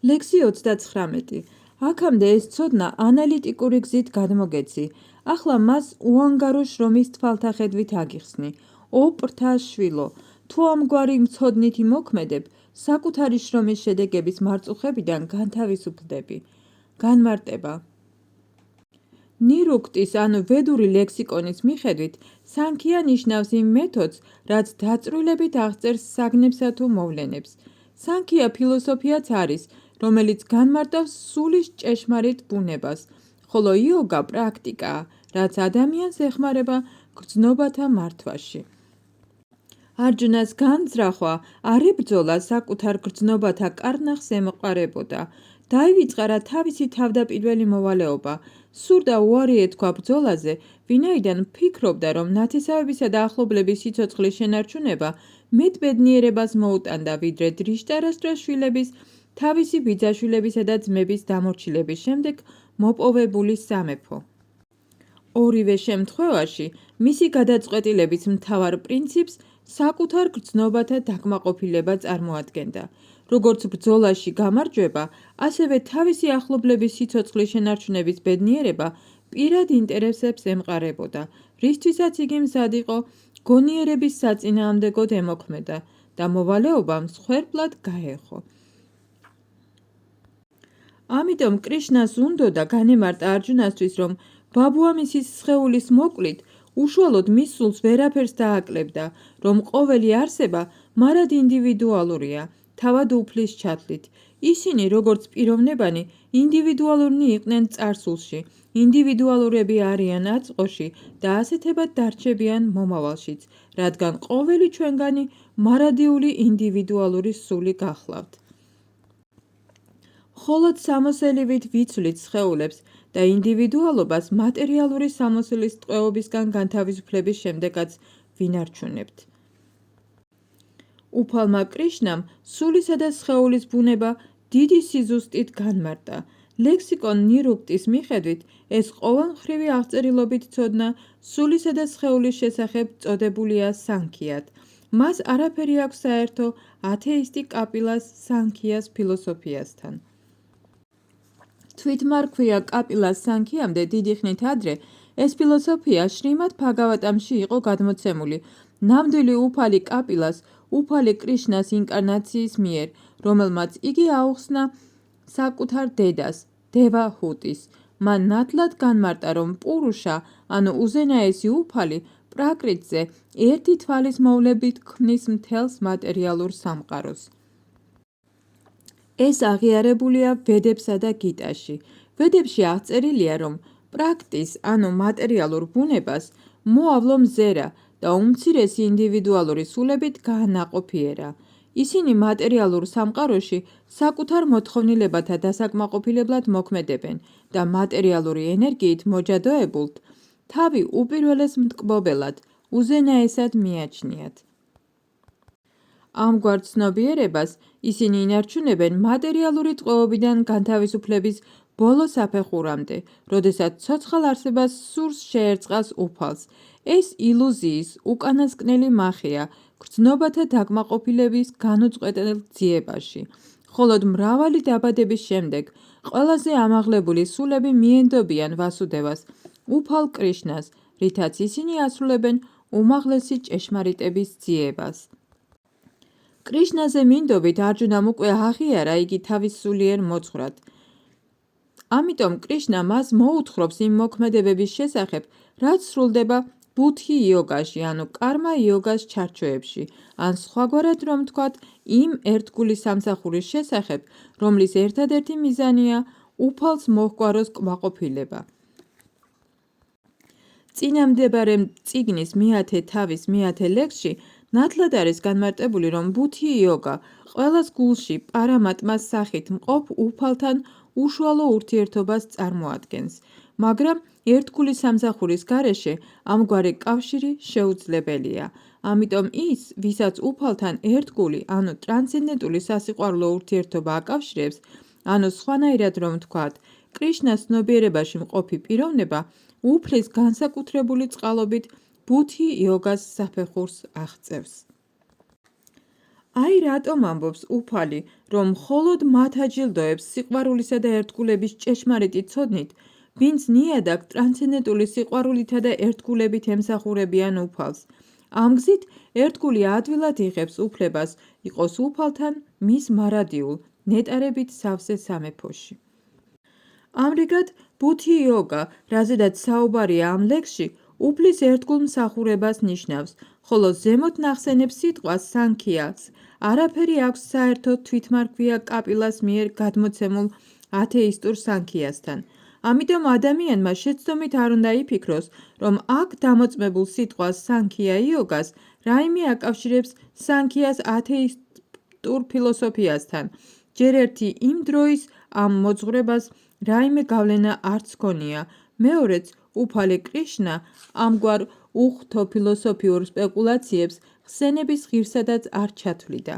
ლექსი 39. აქამდე ეს ცოდნა ანალიტიკური გზით გადმოგეცი, ახლა მას უანგარო შრომის თვალთახედვით აგიხსნი. ო პრთა შვილო, თუ ამგვარი ცოდნით იმოქმედებ, საკუთარი შრომის შედეგების მარწუხებიდან განთავისუფლდები. განმარტება. ნირუქტის ანუ ვედური ლექსიკონის მიხედვით, სანქია ნიშნავს იმ მეთოდს, რაც დაწვრილებით აღწერს საგნებსა თუ მოვლენებს. სანქია ფილოსოფიაც არის, რომელიც განმარტავს სულის ჭეშმარიტ ბუნებას, ხოლო იოგა პრაქტიკაა, რაც ადამიანს ეხმარება გრძნობათა მართვაში. არჯუნას განძრახვა არ ებრძოლა საკუთარ გრძნობათა კარნახს ემყარებოდა. დაივიწყარა თავისი თავდაპირველი მოვალეობა. სურდა უარი ეთქვა ბრძოლაზე, ვინაიდან ფიქრობდა, რომ ნათესავებისა და ახლობლების სიცოცხლის შენარჩუნება მეტ ბედნიერებას მოუტანდა, ვიდრე დრიშტარაშტრას შვილების, თავისი ბიძაშვილებისა და ძმების დამორჩილების შემდეგ მოპოვებული სამეფო. ორივე შემთხვევაში მისი გადაწყვეტილების მთავარ პრინციპს საკუთარ გრძნობათა დაკმაყოფილება წარმოადგენდა. როგორც ბრძოლაში გამარჯვება, ასევე თავისი ახლობლების სიცოცხლის შენარჩუნების ბედნიერება პირად ინტერესებს ემყარებოდა, რისთვისაც იგი მზად იყო გონიერების საწინააღმდეგოდ ემოქმედა და მოვალეობა მსხვერპლად გაეხო. ამიტომ კრიშნას უნდოდა განემარტა არჯუნასთვის, რომ ბაბუამისის სხეულის მოკლით უშუალოდ მის სულს ვერაფერს დააკლებდა, რომ ყოველი არსება მარად ინდივიდუალურია, თავად უფლის ჩათვლით. ისინი, როგორც პიროვნებანი, ინდივიდუალურნი იყვნენ წარსულში, ინდივიდუალურები არიან აწმყოში და ასეთებად დარჩებიან მომავალშიც, რადგან ყოველი ჩვენგანი მარადიული ინდივიდუალური სული გახლავთ. მხოლოდ სამოსელივით ვიცვლით სხეულებს და ინდივიდუალობას მატერიალური სამოსლის ტყვეობისგან განთავისუფლების შემდეგაც ვინარჩუნებთ. უფალმა კრიშნამ სულისა და სხეულის ბუნება დიდი სიზუსტით განმარტა. ლექსიკონ ნირუქტის მიხედვით, ეს ყოველმხრივი აღწერილობით ცოდნა სულისა და სხეულის შესახებ წოდებულია სანქიად. მას არაფერი აქვს საერთო ათეისტი კაპილას სანქიას ფილოსოფიასთან. თვითმარქვია კაპილას სანქიამდე დიდი ხნით ადრე, ეს ფილოსოფია შრიმად ბჰაგავატამში იყო გადმოცემული ნამდვილი უფალი კაპილას, უფალი კრიშნას ინკარნაციის მიერ, რომელმაც იგი აუხსნა საკუთარ დედას, დევაჰუტის. მან ნათლად განმარტა, რომ პურუშა, ანუ უზენაესი უფალი, პრაკრიტზე ერთი თვალის მოვლებით ქმნის მთელს მატერიალურ სამყაროს. ეს აღიარებულია ვედებსა და გიტაში. ვედებში აღწერილია, რომ პრაქტის, ანუ მატერიალურ ბუნებას, მოავლო მზერა და უმცირესი ინდივიდუალური სულებით გაანაყოფიერა. ისინი მატერიალურ სამყაროში საკუთარ მოთხოვნილებათა დასაკმაყოფილებლად მოქმედებენ და მატერიალური ენერგიით მოჯადოებულთ თავი უპირველეს მტკბობელად, უზენაესად მიაჩნიათ. ამგვარ ცნობიერებას ისინი ინარჩუნებენ მატერიალური ტყვეობიდან განთავისუფლების ბოლო საფეხურამდე, როდესაც ცოცხალ არსებას სურს შეერწყას უფალს. ეს ილუზიის უკანასკნელი მახია გრძნობათა დაკმაყოფილების განუწყვეტელ ძიებაში. მხოლოდ მრავალი დაბადების შემდეგ ყველაზე ამაღლებული სულები მიენდობიან ვასუდევას, უფალ კრიშნას, რითაც ისინი ასრულებენ უმაღლესი ჭეშმარიტების ძიებას. კრიშნაზე მინდობით არჯუნამ უკვე აღიარა იგი თავის სულიერ მოძღვრად. ამიტომ კრიშნა მას მოუთხრობს იმ მოქმედებების შესახებ, რაც სრულდება ბუთი იოგაში, ანუ კარმა იოგას ჩარჩოებში, ან სხვაგვარად რომ ვთქვათ, იმ ერთგული სამსახურის შესახებ, რომლის ერთადერთი მიზანია უფალს მოჰგვაროს კმაყოფილება. წინამდებარე წიგნის მეათე თავის მეათე ლექსში ნათლად არის განმარტებული, რომ ბუთი იოგა ყველას გულში პარამატმას სახით მყოფ უფალთან უშუალო ურთიერთობას წარმოადგენს, მაგრამ ერთგული სამსახურის გარეშე ამგვარი კავშირი შეუძლებელია. ამიტომ ის, ვისაც უფალთან ერთგული, ანუ ტრანსცენდენტული სასიყვარულო ურთიერთობა აკავშირებს, ანუ სხვანაირად რომ ვთქვათ, კრიშნას ცნობიერებაში მყოფი პიროვნება უფლის განსაკუთრებული წყალობით ბუთი იოგას საფეხურს აღწევს. აი რატომ ამბობს უფალი, რომ მხოლოდ მათ აჯილდოებს სიყვარულისა და ერთგულების ჭეშმარიტი ცოდნით, ვინც ნიადაგ ტრანსცენდენტული სიყვარულითა და ერთგულებით ემსახურებიან უფალს. ამ გზით ერთგული ადვილად იღებს უფლებას იყოს უფალთან მის მარადიულ, ნეტარებით სავსე სამეფოში. ამრიგად, ბუთი იოგა, რაზედაც საუბარია ამ ლექსში, უფლის ერთგულ მსახურებას ნიშნავს, ხოლო ზემოთ ნახსენებ სიტყვას სანქიას არაფერი აქვს საერთო თვითმარქვია კაპილას მიერ გადმოცემულ ათეისტურ სანქიასთან. ამიტომ ადამიანმა შეცდომით არ უნდა იფიქროს, რომ აქ დამოწმებულ სიტყვას სანქია იოგას რაიმე აკავშირებს სანქიას ათეისტურ ფილოსოფიასთან. ჯერ ერთი იმ დროის ამ მოძღვრებას რაიმე გავლენა არც ჰქონია, მეორეც უფალი კრიშნა ამგვარ უხთო ფილოსოფიურ სპეკულაციებს ხსენების ღირსადაც არ ჩათვლიდა.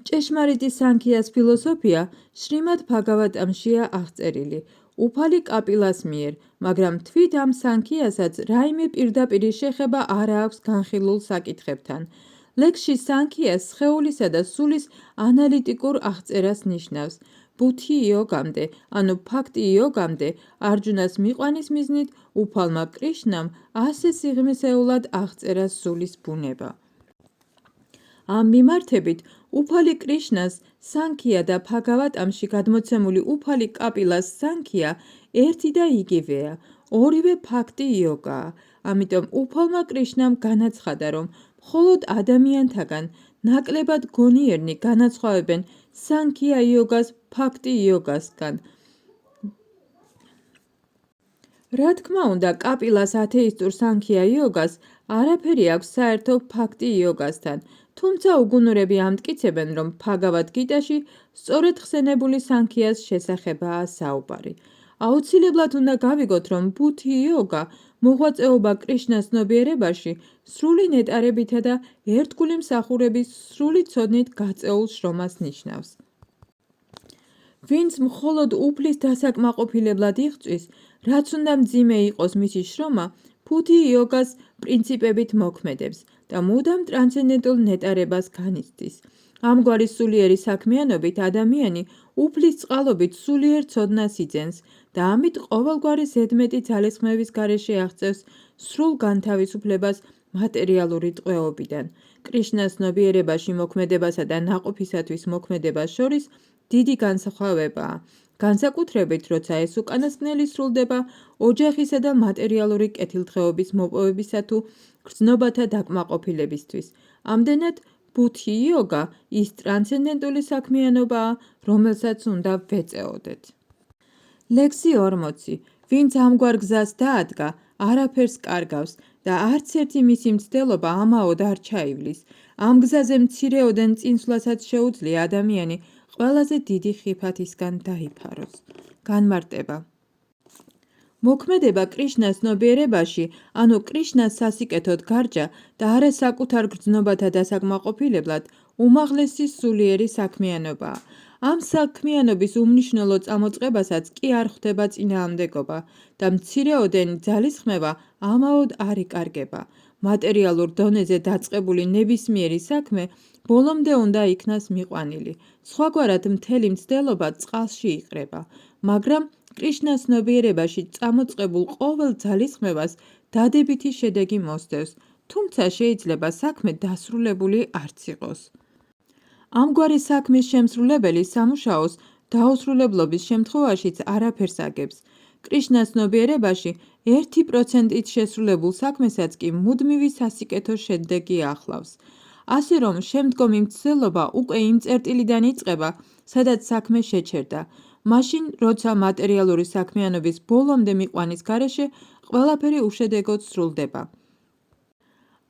ჭეშმარიტი სანქიას ფილოსოფია შრიმად ბჰაგავატამშია აღწერილი, უფალი კაპილას მიერ, მაგრამ თვით ამ სანქიასაც რაიმე პირდაპირი შეხება არ აქვს განხილულ საკითხებთან. ლექსში სანქიას სხეულისა და სულის ანალიტიკურ აღწერას ნიშნავს. ბუთი იოგამდე, ანუ ფაქტი იოგამდე, არჯუნას მიყვანის მიზნით უფალმა კრიშნამ ასე სიღრმისეულად აღწერა სულის ბუნება. ამ მიმართებით უფალი კრიშნას სანქია და ბჰაგავატამში გადმოცემული უფალი კაპილას სანქია ერთი და იგივეა, ორივე ფაქტი იოგაა. ამიტომ უფალმა კრიშნამ განაცხადა, რომ მხოლოდ ადამიანთაგან ნაკლებად გონიერნი განაცხვავებენ სანქია იოგას ფაქტი იოგასგან. რა თქმა უნდა, კაპილას ათეისტურ სანქია იოგას არაფერი აქვს საერთო ფაქტი იოგასთან, თუმცა უგუნურები ამტკიცებენ, რომ ბჰაგავად გიტაში სწორედ ხსენებული სანქიას შესახებაა საუბარი. აუცილებლად უნდა გავიგოთ, რომ ბუთი იოგა მოღვაწეობა კრიშნას ცნობიერებაში სრული ნეტარებითა და ერთგული მსახურების სრული ცოდნით გაწეულ შრომას ნიშნავს. ვინც მხოლოდ უფლის დასაკმაყოფილებლად იღწვის, რაც უნდა მძიმე იყოს მისი შრომა, ბუთი იოგას პრინციპებით მოქმედებს და მუდამ ტრანსცენდენტულ ნეტარებას განიცდის. ამგვარი სულიერი საქმიანობით ადამიანი უფლის წყალობით სულიერ ცოდნას იძენს და ამით ყოველგვარი ზედმეტი ძალისხმევის გარეშე აღწევს სრულ განთავისუფლებას მატერიალური ტყვეობიდან. კრიშნას ცნობიერებაში მოქმედებასა და ნაყოფისათვის მოქმედებას შორის დიდი განსხვავებაა. განსაკუთრებით, როცა ეს უკანასკნელი სრულდება ოჯახისა და მატერიალური კეთილდღეობის მოპოვებისა თუ გრძნობათა დაკმაყოფილებისთვის. ამდენად, ბუთი იოგა ის ტრანსცენდენტული საქმიანობაა, რომელსაც უნდა ვეწეოდეთ. ლექსი 40. ვინც ამგვარ გზას დაადგა, არაფერს კარგავს, და არც ერთი მისი მცდელობა ამაოდ არ ჩაივლის. ამ გზაზე მცირეოდენ წინსვლასაც შეუძლია ადამიანი ყველაზე დიდი ხიფათისგან დაიფაროს. განმარტება. მოქმედება კრიშნას ცნობიერებაში, ანუ კრიშნას სასიკეთოდ გარჯა და არა საკუთარ გრძნობათა დასაკმაყოფილებლად, უმაღლესი სულიერი საქმიანობაა. ამ საქმიანობის უმნიშვნელო წამოწყებასაც კი არ ხვდება წინააღმდეგობა და მცირეოდენი ძალისხმევა ამაოდ არ იკარგება. მატერიალურ დონეზე დაწყებული ნებისმიერი საქმე ბოლომდე უნდა იქნას მიყვანილი. სხვაგვარად მთელი მცდელობა წყალში იყრება, მაგრამ კრიშნას ცნობიერებაში წამოწყებულ ყოველ ძალისხმევას დადებითი შედეგი მოსდევს, თუმცა შეიძლება საქმე დასრულებული არც იყოს. ამგვარი საქმის შემსრულებელი სამუშაოს დაუსრულებლობის შემთხვევაშიც არაფერს აგებს. კრიშნას ცნობიერებაში 1%-ით შესრულებულ საქმესაც კი მუდმივი სასიკეთო შედეგი ახლავს. ასე რომ შემდგომი მცდელობა უკვე იმ წერტილიდან იწყება, სადაც საქმე შეჩერდა, მაშინ, როცა მატერიალური საქმიანობის ბოლომდე მიყვანის გარეშე ყველაფერი უშედეგოდ სრულდება.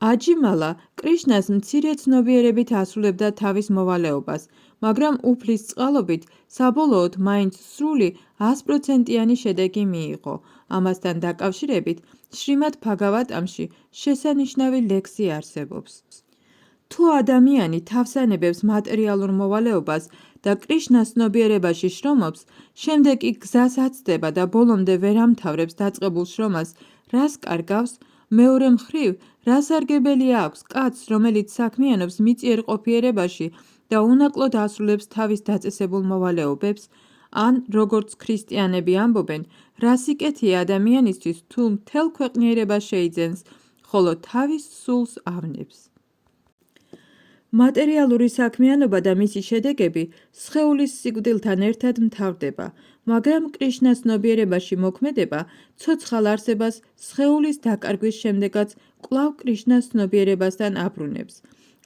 აჯიმალა კრიშნას მცირე ცნობიერებით ასრულებდა თავის მოვალეობას, მაგრამ უფლის წყალობით საბოლოოდ მაინც სრული 100%-იანი შედეგი მიიღო. ამასთან დაკავშირებით შრიმად ბჰაგავატამში შესანიშნავი ლექსი არსებობს. თუ ადამიანი თავსანებებს მატერიალურ მოვალეობას და კრიშნას ცნობიერებაში შრომობს, შემდეგ კი გზას აცდება და ბოლომდე ვერ ამთავრებს დაწყებულ შრომას, რას კარგავს? მეორე მხრივ, რა სარგებელი აქვს კაცს, რომელიც საქმიანობს მიწიერ ყოფიერებაში და უნაკლოდ ასრულებს თავის დაწესებულ მოვალეობებს? ან, როგორც ქრისტიანები ამბობენ, რა სიკეთეა ადამიანისთვის, თუ მთელ ქვეყნიერებას შეიძენს, ხოლო თავის სულს ავნებს? მატერიალური საქმიანობა და მისი შედეგები სხეულის სიკვდილთან ერთად მთავრდება, მაგრამ კრიშნას ცნობიერებაში მოქმედება ცოცხალ არსებას სხეულის დაკარგვის შემდეგაც კვლავ კრიშნას ცნობიერებასთან აბრუნებს.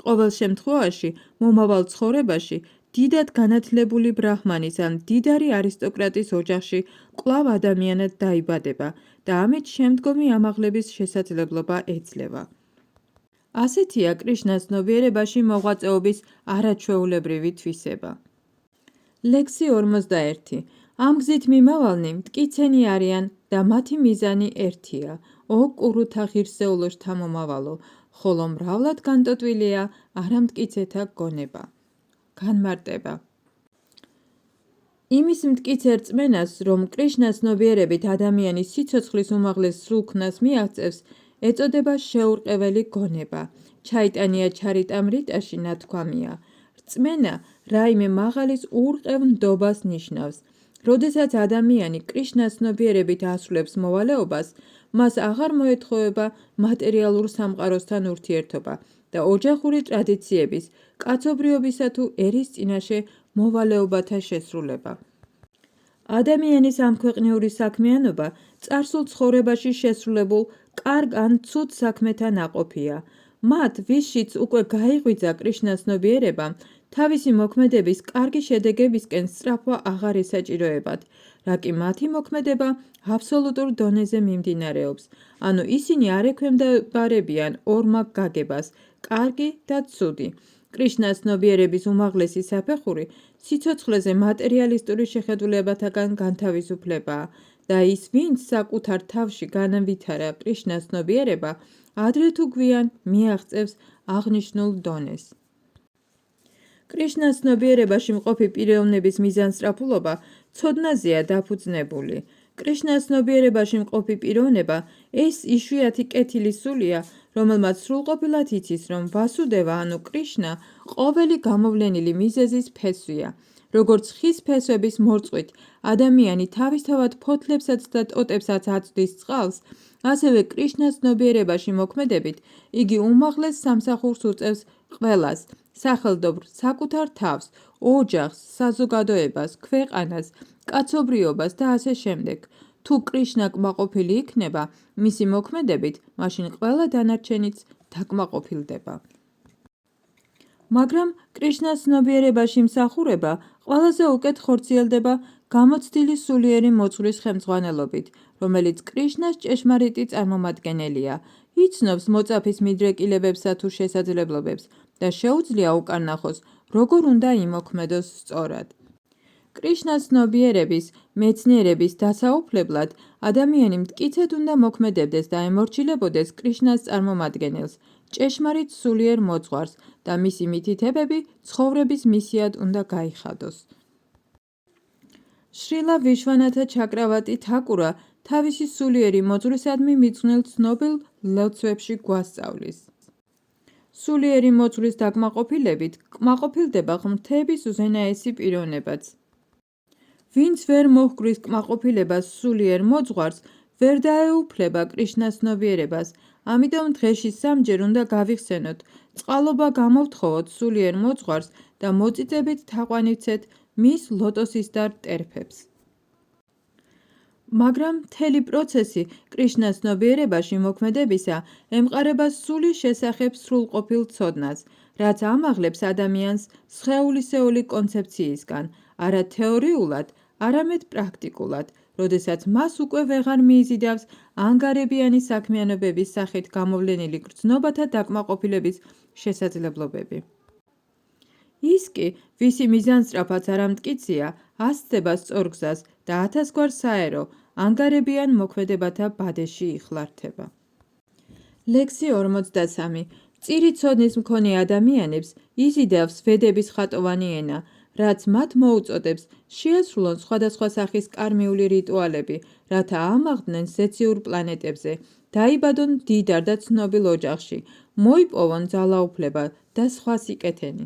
ყოველ შემთხვევაში, მომავალ ცხოვრებაში, დიდად განათლებული ბრაჰმანის ან მდიდარი არისტოკრატის ოჯახში კვლავ ადამიანად დაიბადება და ამით შემდგომი ამაღლების შესაძლებლობა ეძლევა. ასეთია კრიშნას ცნობიერებაში მოღვაწეობის არაჩვეულებრივი თვისება. ლექსი 41. ამ გზით მიმავალნი მტკიცენი არიან და მათი მიზანი ერთია, ო კურუთა ღირსეულოშთა მომავალო, ხოლო მრავლად განტოტვილია არამტკიცეთა გონება. განმარტება. იმის მტკიცე რწმენას, რომ კრიშნას ცნობიერებით ადამიანი სიცოცხლის უმაღლეს სრულქმნას მიაღწევს, ეწოდება შეურყეველი გონება. ჩაიტანია ჩარიტამრიტაში ნათქვამია. რწმენა რაიმე მაღალის ურყევ ნდობას ნიშნავს. როდესაც ადამიანი კრიშნას ცნობიერებით ასრულებს მოვალეობას, მას აღარ მოეთხოვება მატერიალურ სამყაროსთან ურთიერთობა და ოჯახური ტრადიციების, კაცობრიობისა თუ ერის წინაშე მოვალეობათა შესრულება. ადამიანის ამქვეყნიური საქმიანობა წარსულ ცხოვრებაში შესრულებულ კარგ ან ცუდ საქმეთა ნაყოფია. მათ, ვისშიც უკვე გაიღვიძა კრიშნას ცნობიერება, თავისი მოქმედების კარგი შედეგებისკენ სწრაფვა აღარ ესაჭიროებათ, რა კი მათი მოქმედება აბსოლუტურ დონეზე მიმდინარეობს, ანუ ისინი არ ექვემდებარებიან ორმაგ გაგებას, კარგი და ცუდი. კრიშნას ცნობიერების უმაღლესი საფეხური სიცოცხლეზე მატერიალისტური შეხედულებათაგან განთავისუფლებაა და ის, ვინც საკუთარ თავში განავითარა კრიშნას ცნობიერება, ადრე თუ გვიან მიაღწევს აღნიშნულ დონეს. კრიშნას ცნობიერებაში მყოფი პიროვნების მიზანსწრაფულობა ცოდნაზეა დაფუძნებული. კრიშნას ცნობიერებაში მყოფი პიროვნება ეს იშვიათი კეთილი სულია, რომელმაც სრულყოფილად იცის, რომ ვასუდევა ანუ კრიშნა ყოველი გამოვლენილი მიზეზის ფესვია. როგორც ხის ფესვების მორწყვით ადამიანი თავისთავად ფოთლებსაც და ტოტებსაც აწვდის წყალს, ასევე კრიშნას ცნობიერებაში მოქმედებით იგი უმაღლეს სამსახურს უწევს ყველას, სახელდობრ საკუთარ თავს, ოჯახს, საზოგადოებას, ქვეყანას, კაცობრიობას და ასე შემდეგ. თუ კრიშნა კმაყოფილი იქნება მისი მოქმედებით, მაშინ ყველა დანარჩენიც დაკმაყოფილდება. მაგრამ კრიშნას ცნობიერებაში მსახურება ყველაზე უკეთ ხორციელდება გამოცდილი სულიერი მოძღვრის ხელმძღვანელობით, რომელიც კრიშნას ჭეშმარიტი წარმომადგენელია, იცნობს მოწაფის მიდრეკილებებსა თუ შესაძლებლობებს და შეუძლია უკან ნახოს, როგორ უნდა იმოქმედოს სწორად. კრიშნას ცნობიერების, მეცნიერების დასაუფლებლად ადამიანი მტკიცედ უნდა მოქმედებდეს და ემორჩილებოდეს კრიშნას წარმომადგენელს, ჭეშმარიტ სულიერ მოძღვარს და მისი მითითებები ცხოვრების მისიად უნდა გაიხადოს. შრილა ვიშვანათა ჩაკრავატი თაკურა თავისი სულიერი მოძღვრისადმი მიძღვნილ ცნობილ ლოცვებში გვასწავლის. სულიერი მოძღვრის დაკმაყოფილებით კმაყოფილდება ღმრთების უზენაესი პიროვნებაც. ვინც ვერ მოჰგრის კმაყოფილებას სულიერ მოძღვარს, ვერ დაეუფლება კრიშნას ცნობიერებას, ამიტომ დღეში 3 ჯერ უნდა გავიხსენოთ, წყალობა გამოვთხოვოთ სულიერ მოძღვარს და მოწიწებით თაყვანივცეთ მის ლოტოსისდარ ტერფებს. მაგრამ მთელი პროცესი კრიშნას ცნობიერებაში მოქმედებისა ემყარება სულის შესახებ სრულყოფილ ცოდნას, რაც ამაღლებს ადამიანს სხეულისეული კონცეფციისგან, არა თეორიულად, არამედ პრაქტიკულად, როდესაც მას უკვე ვეღარ მიიზიდავს ანგარებიანი საქმიანობების სახით გამოვლენილი გრძნობათა დაკმაყოფილების შესაძლებლობები. ის კი, ვისი მიზანსწრაფაც არ ამტკიცია, ასწდება სწორ გზას და 1000 გვარ საერო, ანგარებიან მოქმედებათა ბადეში იხლართება. ლექსი 43. წირი ცოდნის მქონე ადამიანებს იზიდავს ვედების ხატოვანი ენა, რაც მათ მოუწოდებს შეასრულონ სხვადასხვა სახის კარმიული რიტუალები, რათა ამაღდნენ ზეციურ პლანეტებზე, დაიბადონ მდიდარ და ცნობილ ოჯახში, მოიპოვონ ძალაუფლება და სხვა სიკეთენი.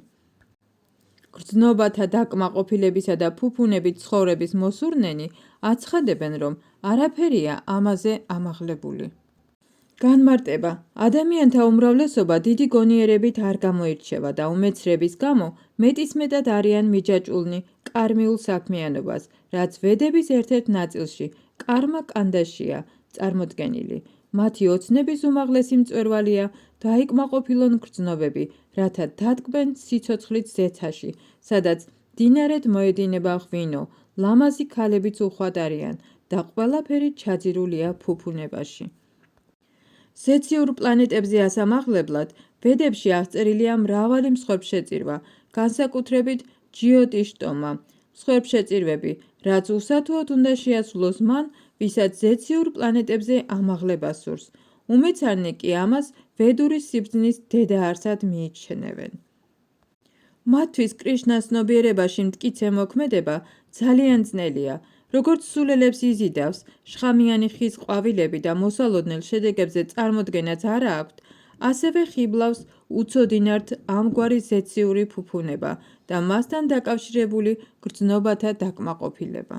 გრძნობათა დაკმაყოფილებისა და ფუფუნებით ცხოვრების მოსურნენი აცხადებენ, რომ არაფერია ამაზე ამაღლებული. განმარტება. ადამიანთა უმრავლესობა დიდი გონიერებით არ გამოირჩევა და უმეცრების გამო მეტისმეტად არიან მიჯაჭვულნი კარმიულ საქმიანობას, რაც ვედების ერთ-ერთ ნაწილში, კარმა კანდაშია, წარმოდგენილი. მათი ოცნების უმაღლესი მწვერვალია დაიკმაყოფილონ გრძნობები, რათა დატკბენ სიცოცხლით ზეცაში, სადაც მდინარედ მოედინება ღვინო, ლამაზი ქალებიც უხვად არიან და ყველაფერი ჩაძირულია ფუფუნებაში. ზეციურ პლანეტებზე ასამაღლებლად ვედებში აღწერილია მრავალი მსხვერპლშეწირვა, განსაკუთრებით ჯიოტიშტომა, მსხვერპლშეწირვები, რაც უსათუოდ უნდა შეასრულოს მან, ვისაც ზეციურ პლანეტებზე ამაღლება სურს. უმეცარნი კი ამას ვედური სიბრძნის დედაარსად მიიჩნევენ. მათთვის კრიშნას ცნობიერებაში მტკიცე მოქმედება ძალიან ძნელია. როგორც სულელებს იზიდავს, შხამიანი ხის ყვავილები და მოსალოდნელ შედეგებზე წარმოდგენაც არა აქვთ, ასევე ხიბლავს უცოდინართ ამგვარი ზეციური ფუფუნება და მასთან დაკავშირებული გრძნობათა დაკმაყოფილება.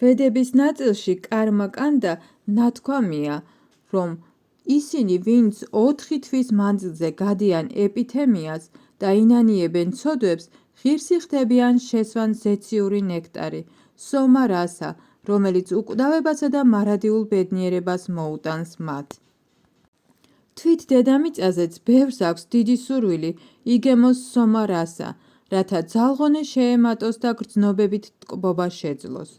ვედების ნაწილში კარმა კანდა ნათქვამია, რომ ისინი, ვინც 4 თვის მანძილზე გადიან ეპითემიას და ინანიებენ ცოდვებს, ღირსი ხდებიან შესვან ზეციური ნექტარი, სომა რასა, რომელიც უკვდავებასა და მარადიულ ბედნიერებას მოუტანს მათ. თვით დედამიწაზეც ბევრს აქვს დიდი სურვილი იგემოს სომა რასა, რათა ძალღონე შეემატოს და გრძნობებით ტკბობა შეძლოს.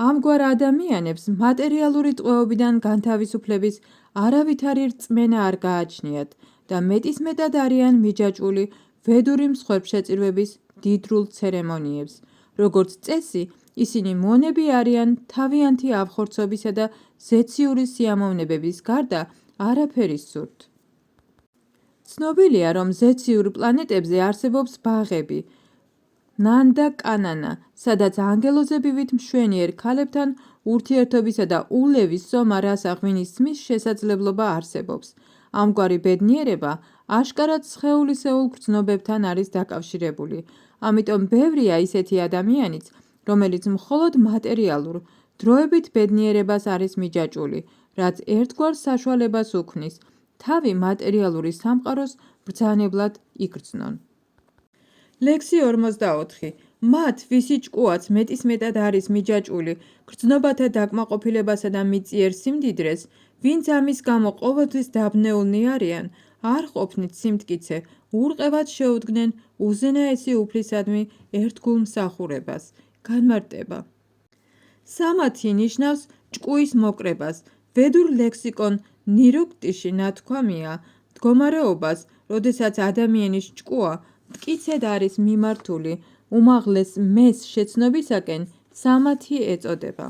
ამგვარ ადამიანებს მატერიალური ტყვეობიდან განთავისუფლების არავითარი რწმენა არ გააჩნიათ და მეტისმეტად არიან მიჯაჭვული ვედური მსხვერპლშეწირვების მდიდრულ ცერემონიებს. როგორც წესი, ისინი მონები არიან თავიანთი ავხორცობისა და ზეციური სიამოვნებების გარდა არაფერის სურთ. ცნობილია, რომ ზეციურ პლანეტებზე არსებობს ბაღები, ნანდა კანანა, სადაც ანგელოზებივით მშვენიერ ქალებთან ურთიერთობისა და ულევის სომა რასა ღვინის ძმის შესაძლებლობა არსებობს. ამგვარი ბედნიერება აშკარად სხეულისეულ გრძნობებთან არის დაკავშირებული. ამიტომ ბევრია ისეთი ადამიანიც, რომელიც მხოლოდ მატერიალურ, დროებით ბედნიერებას არის მიჯაჭვული, რაც ერთგვარ საშუალებას უქმნის, თავი მატერიალური სამყაროს ბრძანებლად იგრძნონ. ლექსი 44. მათ, ვისი ჭკუაც მეტისმეტად არის მიჯაჭვული გრძნობათა დაკმაყოფილებასა და მიწიერ სიმდიდრეს, ვინც ამის გამო ყოველთვის დაბნეულნი არიან, არ ყოფნით სიმტკიცე, ურყევად შეუდგნენ უზენაესი უფლისადმი ერთგულ მსახურებას, განმარტება. სამათი ნიშნავს ჭკუის მოკრებას. ვედურ ლექსიკონ ნირუქტიში ნათქვამია მდგომარეობას, როდესაც ადამიანის ჭკუა მტკიცედ არის მიმართული უმაღლეს მეს შეცნობისაკენ, სამათი ეწოდება.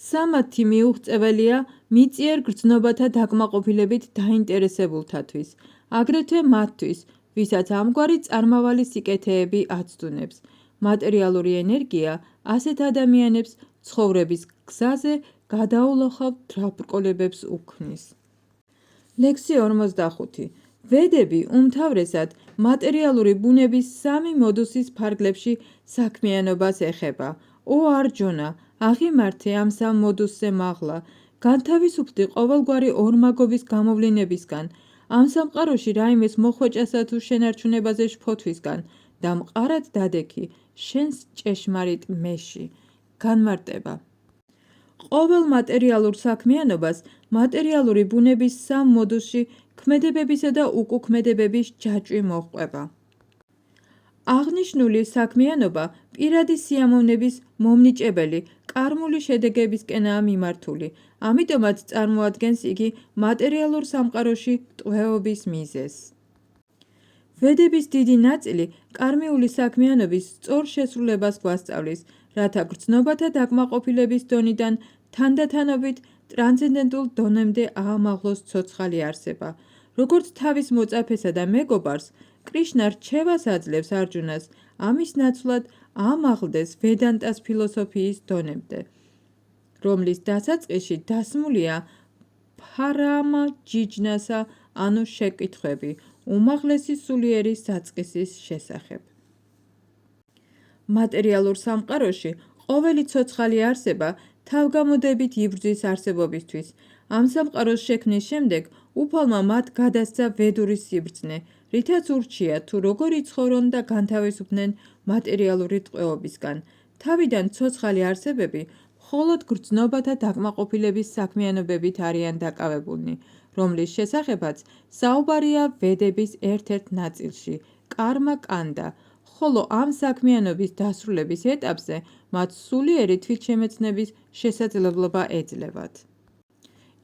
სამათი მიუღწეველია მიწიერ გრძნობათა დაკმაყოფილებით დაინტერესებულთათვის, აგრეთვე მათთვის, ვისაც ამგვარი წარმავალი სიკეთეები აცდუნებს. მატერიალური ენერგია ასეთ ადამიანებს ცხოვრების გზაზე გადაულოხავ დაბრკოლებებს უქმნის. ლექსი 45. ვედები უმთავრესად მატერიალური ბუნების სამი მოდუსის ფარგლებში საქმიანობას ეხება. ო არჯონა, აღიმართე ამ სამ მოდუსზე მაღლა, განთავისუფლდი ყოველგვარი ორმაგობის გამოვლინებისგან, ამ სამყაროში რაიმეს მოხვეჭასა თუ შენარჩუნებაზე შფოთვისგან და მყარად დადექი შენს ჭეშმარიტ მეში. განმარტება. ყოველ მატერიალურ საქმიანობას მატერიალური ბუნების სამ მოდუსში ქმედებებისა და უკუქმედებების ჯაჭვი მოჰყვება. აღნიშნული საქმიანობა პირადი სიამოვნების მომნიჭებელი კარმული შედეგებისკენაა მიმართული, ამიტომაც წარმოადგენს იგი მატერიალურ სამყაროში ტყვეობის მიზეზს. ვედების დიდი ნაწილი კარმიული საქმიანობის სწორ შესრულებას გვასწავლის, რათა გრძნობათა დაკმაყოფილების დონიდან თანდათანობით ტრანსცენდენტულ დონემდე აამაღლოს ცოცხალი არსება. როგორც თავის მოწაფესა და მეგობარს, კრიშნა რჩევას აძლევს არჯუნას ამის ნაცვლად აამაღლდეს ვედანტას ფილოსოფიის დონემდე, რომლის დასაწყისში დასმულია ფარაამა ჯიჯნასა, ანუ შეკითხვები უმაღლესი სულიერის საწყისის შესახებ. მატერიალურ სამყაროში ყოველი ცოცხალი არსება თავგამოდებით იბრძვის არსებობისთვის. ამ სამყაროს შექმნის შემდეგ უფალმა მათ გადასცა ვედური სიბრძნე, რითაც ურჩია თუ როგორ იცხოვრონ და განთავისუფლდნენ მატერიალური ტყვეობისგან. თავიდან ცოცხალი არსებები მხოლოდ გრძნობათა დაკმაყოფილების საქმიანობებით არიან დაკავებულნი, რომლის შესახებაც საუბარია ვედების ერთ-ერთ ნაწილში, კარმა კანდა, ხოლო ამ საქმიანობის დასრულების ეტაპზე მათ სულიერი თვითშემეცნების შესაძლებლობა ეძლევათ.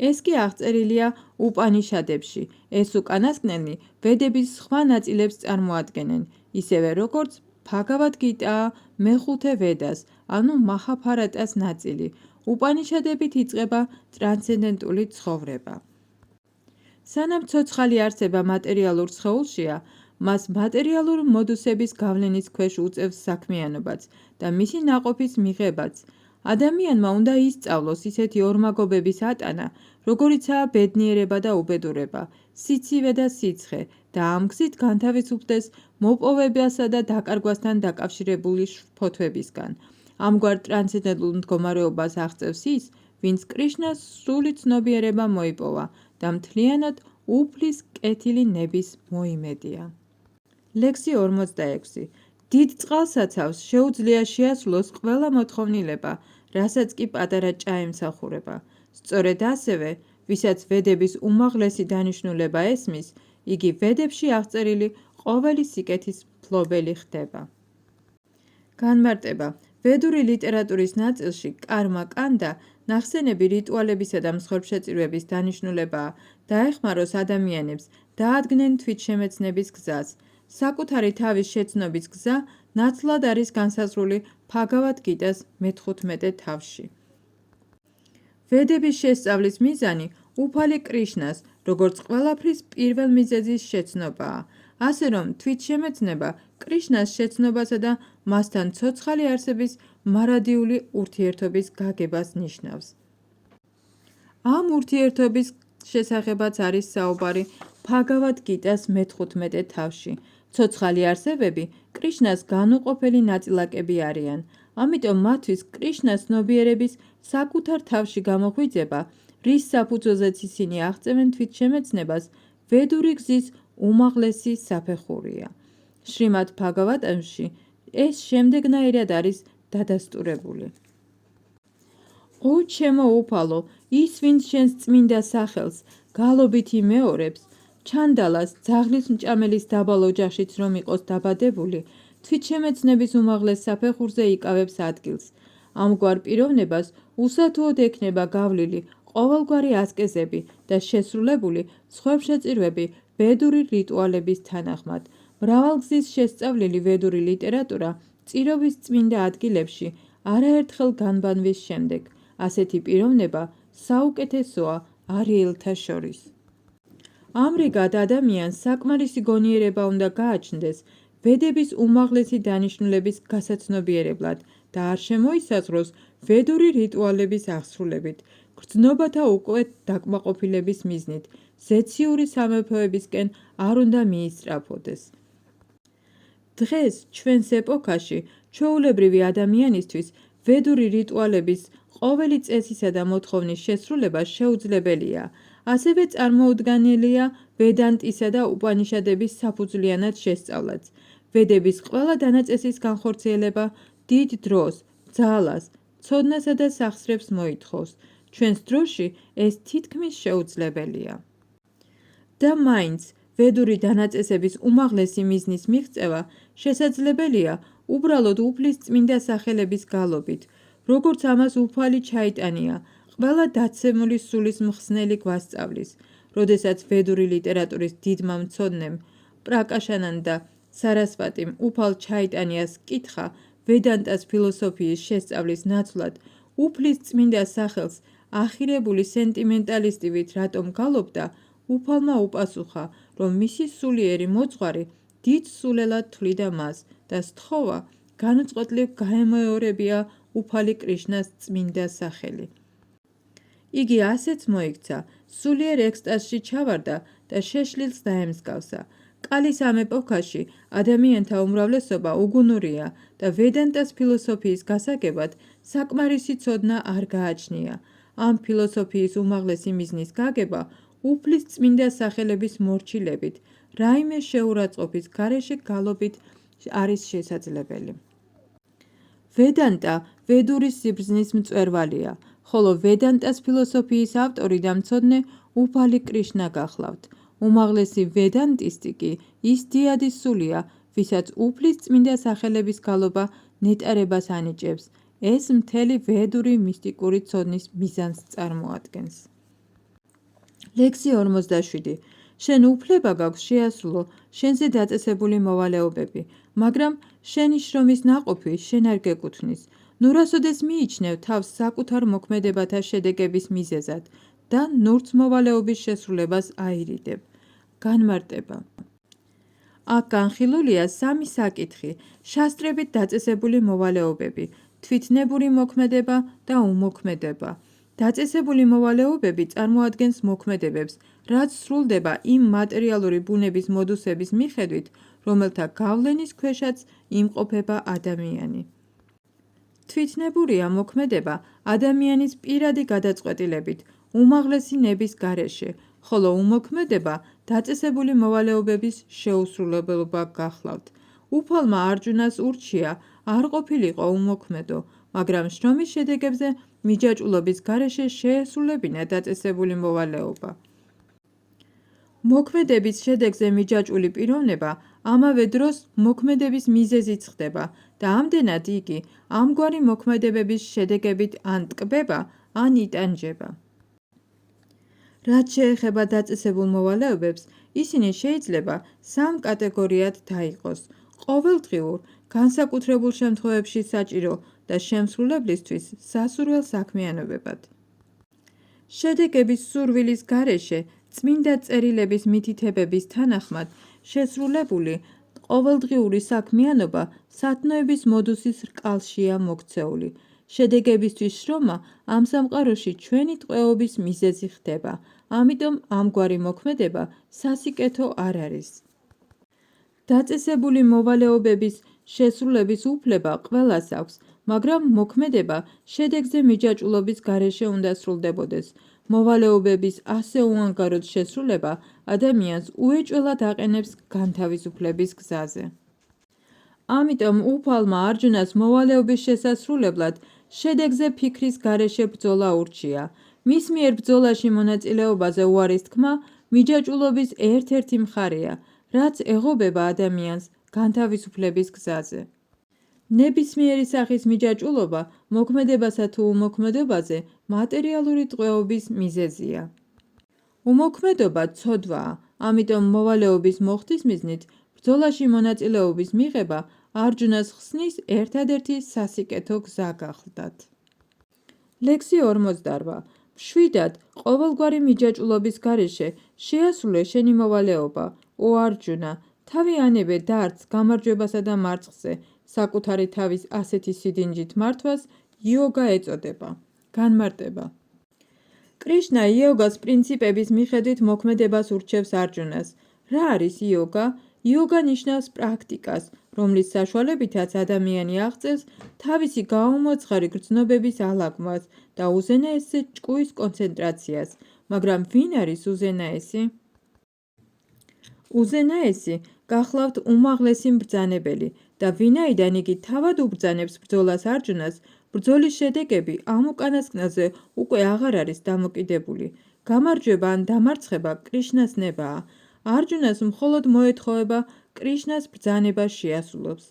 ეს კი აღწერილია უპანიშადებში. ეს უკანასკნელი ვედების სხვა ნაწილებს წარმოადგენენ, ისევე როგორც ბჰაგავად გიტაა მეხუთე ვედას, ანუ მაჰაბჰარატას ნაწილი. უპანიშადებით იწყება ტრანსცენდენტული ცხოვრება. სანამ ცოცხალი არსება მატერიალურ სხეულშია, მას მატერიალური მოდუსების გავლენის ქვეშ უწევს საქმიანობაც და მისი ნაყოფის მიღებაც. ადამიანმა უნდა ისწავლოს ისეთი ორმაგობების ატანა, როგორიცაა ბედნიერება და უბედურება, სიცივე და სიცხე და ამ გზით განთავისუფლდეს მოპოვებასა და დაკარგვასთან დაკავშირებული შფოთვებისგან. ამგვარ ტრანსცენდენტულ მდგომარეობას აღწევს ის, ვინც კრიშნას სრული ცნობიერება მოიპოვა და მთლიანად უფლის კეთილი ნების მოიმედია. ლექსი 46. დიდ წყალსაცავს შეუძლია შეასრულოს ყველა მოთხოვნილება, რასაც კი პატარა ჭა ემსახურება. სწორედ ასევე, ვისაც ვედების უმაღლესი დანიშნულება ესმის, იგი ვედებში აღწერილი ყოველი სიკეთის მფლობელი ხდება. განმარტება. ვედური ლიტერატურის ნაწილში კარმა კანდა ნახსენები რიტუალებისა და მსხვერპლშეწირვების დანიშნულებაა, დაეხმაროს ადამიანებს დაადგნენ თვითშემეცნების გზას. საკუთარი თავის შეცნობის გზა ნათლად არის განსაზღვრული ბჰაგავად გიტას მე-15 თავში. ვედების შესწავლის მიზანი უფალი კრიშნას, როგორც ყველაფრის პირველ მიზეზის შეცნობაა, ასე რომ თვითშემეცნება კრიშნას შეცნობასა და მასთან ცოცხალი არსების მარადიული ურთიერთობის გაგებას ნიშნავს. ამ ურთიერთობის შესახებაც არის საუბარი ბჰაგავად გიტას მე-15 თავში. ცოცხალი არსებები კრიშნას განუყოფელი ნაწილაკები არიან, ამიტომ მათთვის კრიშნას ცნობიერების საკუთარ თავში გამოღვიძება, რის საფუძველზეც ისინი აღწევენ თვითშემეცნებას, ვედური გზის უმაღლესი საფეხურია. შრიმად ბჰაგავატამში ეს შემდეგნაირად არის დადასტურებული. ო ჩემო უფალო, ის ვინც შენს წმინდა სახელს გალობით იმეორებს, ჩანდალას, ძაღლის მჭამელის დაბალ ოჯახშიც რომ იყოს დაბადებული, თვითშემეცნების უმაღლეს საფეხურზე იკავებს ადგილს. ამგვარ პიროვნებას უსათუოდ ექნება გავლილი ყოველგვარი ასკეზები და შესრულებული სხვებშეწირვები ვედური რიტუალების თანახმად. მრავალგზის შესწავლილი ვედური ლიტერატურა წირობის წმინდა ადგილებში არაერთხელ განბანვის შემდეგ. ასეთი პიროვნება საუკეთესოა არიელთა შორის. ამრიგად ადამიანს საკმარისი გონიერება უნდა გააჩნდეს ვედების უმაღლესი დანიშნულების გასაცნობიერებლად და არ შემოისაზღვროს ვედური რიტუალების აღსრულებით, გრძნობათა უკვე დაკმაყოფილების მიზნით, ზეციური სამეფოებისკენ არ უნდა მიისწრაფოდეს. დღეს ჩვენს ეპოქაში ჩვეულებრივი ადამიანისთვის ვედური რიტუალების ყოველი წესისა და მოთხოვნის შესრულება შეუძლებელია. ასევე წარმოუდგენელია ვედანტისა და უპანიშადების საფუძვლიანად შესწავლაც. ვედების ყველა დანაწესის განხორციელება დიდ დროს, ძალას, ცოდნასა და სახსრებს მოითხოვს. ჩვენს დროში ეს თითქმის შეუძლებელია. და მაინც ვედური დანაწესების უმაღლესი მიზნის მიღწევა შესაძლებელია უბრალოდ უფლის წმინდა სახელების გალობით, როგორც ამას უფალი ჩაიტანია ყველა დაცემული სულის მხსნელი გვასწავლის. როდესაც ვედური ლიტერატურის დიდმა მცოდნემ პრაკაშანან და სარასვატიმ უფალ ჩაიტანიას კითხა ვედანტას ფილოსოფიის შესწავლის ნაცვლად უფლის წმინდა სახელს ახირებული სენტიმენტალისტივით რატომ გალობდა, უფალმა უპასუხა, რომ მისი სულიერი მოძღვარი დიდ სულელად თვლიდა მას და სთხოვა განუწყვეტლივ გაემეორებია უფალი კრიშნას წმინდა სახელი. იგი ასეც მოიქცა, სულიერ ექსტაზში ჩავარდა და შეშლილს დაემსგავსა. კალის ამ ეპოქაში ადამიანთა უმრავლესობა უგუნურია და ვედანტას ფილოსოფიის გასაგებად საკმარისი ცოდნა არ გააჩნია. ამ ფილოსოფიის უმაღლესი მიზნის გაგება უფლის წმინდა სახელების მორჩილებით, რაიმე შეურაცხყოფის გარეშე გალობით არის შესაძლებელი. ვედანტა ვედური სიბრძნის მწვერვალია, ხოლო ვედანტას ფილოსოფიის ავტორი და მცოდნე უფალი კრიშნა გახლავთ. უმაღლესი ვედანტისტი კი ის დიადი სულია, ვისაც უფლის წმინდა სახელების გალობა ნეტარებას ანიჭებს. ეს მთელი ვედური მისტიკური ცოდნის მიზანს წარმოადგენს. ლექსი 47. შენ უფლება გაქვს შეასრულო შენზე დაწესებული მოვალეობები, მაგრამ შენი შრომის ნაყოფი შენ არ გეკუთვნის. ნუ რასოდეს მიიჩნევ თავს საკუთარ მოქმედებათა შედეგების მიზეზად და ნურც მოვალეობის შესრულებას აირიდებ. განმარტება. აქ განხილულია სამი საკითხი: შასტრებით დაწესებული მოვალეობები, თვითნებური მოქმედება და უმოქმედება. დაწესებული მოვალეობები წარმოადგენს მოქმედებებს, რაც სრულდება იმ მატერიალური ბუნების მოდუსების მიხედვით, რომელთა გავლენის ქვეშაც იმყოფება ადამიანი. თვითნებურია მოქმედება ადამიანის პირადი გადაწყვეტილებით, უმაღლესი ნების გარეშე, ხოლო უმოქმედება დაწესებული მოვალეობების შეუსრულებლობა გახლავთ. უფალმა არჯუნას ურჩია არ ყოფილიყო უმოქმედო, მაგრამ შრომის შედეგებზე მიჯაჭვულობის გარეშე შეესრულებინა დაწესებული მოვალეობა. მოქმედების შედეგზე მიჯაჭვული პიროვნება ამავე დროს მოქმედების მიზეზიც ხდება და ამდენად იგი ამგვარი მოქმედებების შედეგებით ან ტკბება, ან იტანჯება. რაც შეეხება დაწესებულ მოვალეობებს, ისინი შეიძლება სამ კატეგორიად დაიყოს: ყოველდღიურ, განსაკუთრებულ შემთხვევებში საჭირო და შემსრულებლისთვის სასურველ საქმიანობებად. შედეგების სურვილის გარეშე წმინდა წერილების მითითებების თანახმად შესრულებული ყოველდღიური საქმიანობა სათნოების მოდუსის რკალშია მოქცეული. შედეგებისთვის შრომა ამ სამყაროში ჩვენი ტყვეობის მიზეზი ხდება, ამიტომ ამგვარი მოქმედება სასიკეთო არ არის. დაწესებული მოვალეობების შესრულების უფლება ყველას აქვს, მაგრამ მოქმედება შედეგზე მიჯაჭვულობის გარეშე უნდა სრულდებოდეს. მოვალეობების ასე უანგაროდ შესრულება ადამიანს უეჭველად აყენებს განთავისუფლების გზაზე. ამიტომ უფალმა არჯუნას მოვალეობის შესასრულებლად შედეგზე ფიქრის გარეშე ბრძოლა ურჩია. მის მიერ ბრძოლაში მონაწილეობაზე უარის თქმა მიჯაჭვულობის ერთ-ერთი მხარეა, რაც ეღობება ადამიანს განთავისუფლების გზაზე. ნებისმიერი სახის მიჯაჭვულობა მოქმედებასა თუ უმოქმედობაზე მატერიალური ტყვეობის მიზეზია. უმოქმედობა ცოდვაა, ამიტომ მოვალეობის მოხდის მიზნით ბრძოლაში მონაწილეობის მიღება არჯუნას ხსნის ერთადერთი სასიკეთო გზა გახლდათ. ლექსი 48. მშვიდად, ყოველგვარი მიჯაჭვულობის გარეშე შეასრულე შენი მოვალეობა, ო არჯუნა, თავი ანებე დარდს გამარჯვებასა და მარცხზე, საკუთარი თავის ასეთი სიდინჯით მართვას იოგა ეწოდება. განმარტება. კრიშნა იოგას პრინციპების მიხედვით მოქმედებას ურჩევს არჯუნას. რა არის იოგა? იოგა ნიშნავს პრაქტიკას, რომლის საშუალებითაც ადამიანი აღწევს თავისი გაუმოძღარი გრძნობების ალაგმას და უზენაესზე ჭკუის კონცენტრაციას. მაგრამ ვინ არის უზენაესი? უზენაესი გახლავთ უმაღლესი მბრძანებელი და ვინაიდან იგი თავად უბრძანებს ბრძოლას არჯუნას, ბრძოლის შედეგები ამ უკანასკნელზე უკვე აღარ არის დამოკიდებული. გამარჯვება ან დამარცხება კრიშნას ნებაა. არჯუნას მხოლოდ მოეთხოვება კრიშნას ბრძანება შეასრულოს.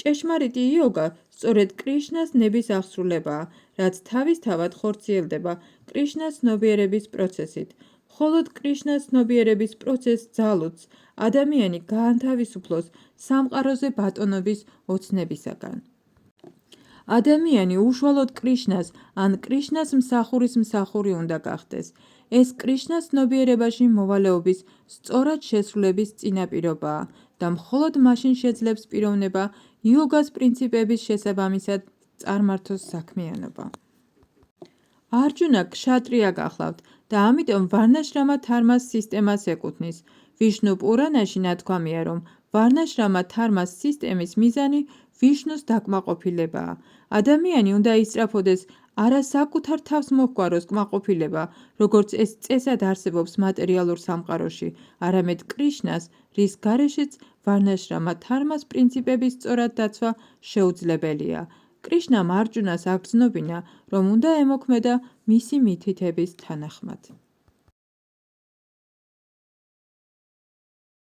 ჭეშმარიტი იოგა სწორედ კრიშნას ნების აღსრულებაა, რაც თავისთავად ხორციელდება კრიშნას ცნობიერების პროცესით. მხოლოდ კრიშნას ცნობიერების პროცესს ძალუძს ადამიანი გაანთავისუფლოს სამყაროზე ბატონობის ოცნებისაგან. ადამიანი უშუალოდ კრიშნას ან კრიშნას მსახურის მსახური უნდა გახდეს. ეს კრიშნას ცნობიერებაში მოვალეობის სწორად შესრულების წინაპირობაა და მხოლოდ მაშინ შეძლებს პიროვნება იოგას პრინციპების შესაბამისად წარმართოს საქმიანობა. არჯუნა ქშატრია გახლავთ და ამიტომ ვარნაშრამა თარმას სისტემას ეკუთვნის. ვიშნუ პურანაში ნათქვამია, რომ ვარნაშრამა თარმას სისტემის მიზანი ვიშნუს დაკმაყოფილებაა. ადამიანი უნდა ისწრაფოდეს არა საკუთარ თავს მოჰგვაროს კმაყოფილება, როგორც ეს წესად არსებობს მატერიალურ სამყაროში, არამედ კრიშნას, რის გარეშეც ვარნაშრამა თარმას პრინციპების სწორად დაცვა შეუძლებელია. კრიშნამ არჯუნას აგრძნობინა, რომ უნდა ემოქმედა მისი მითითების თანახმად.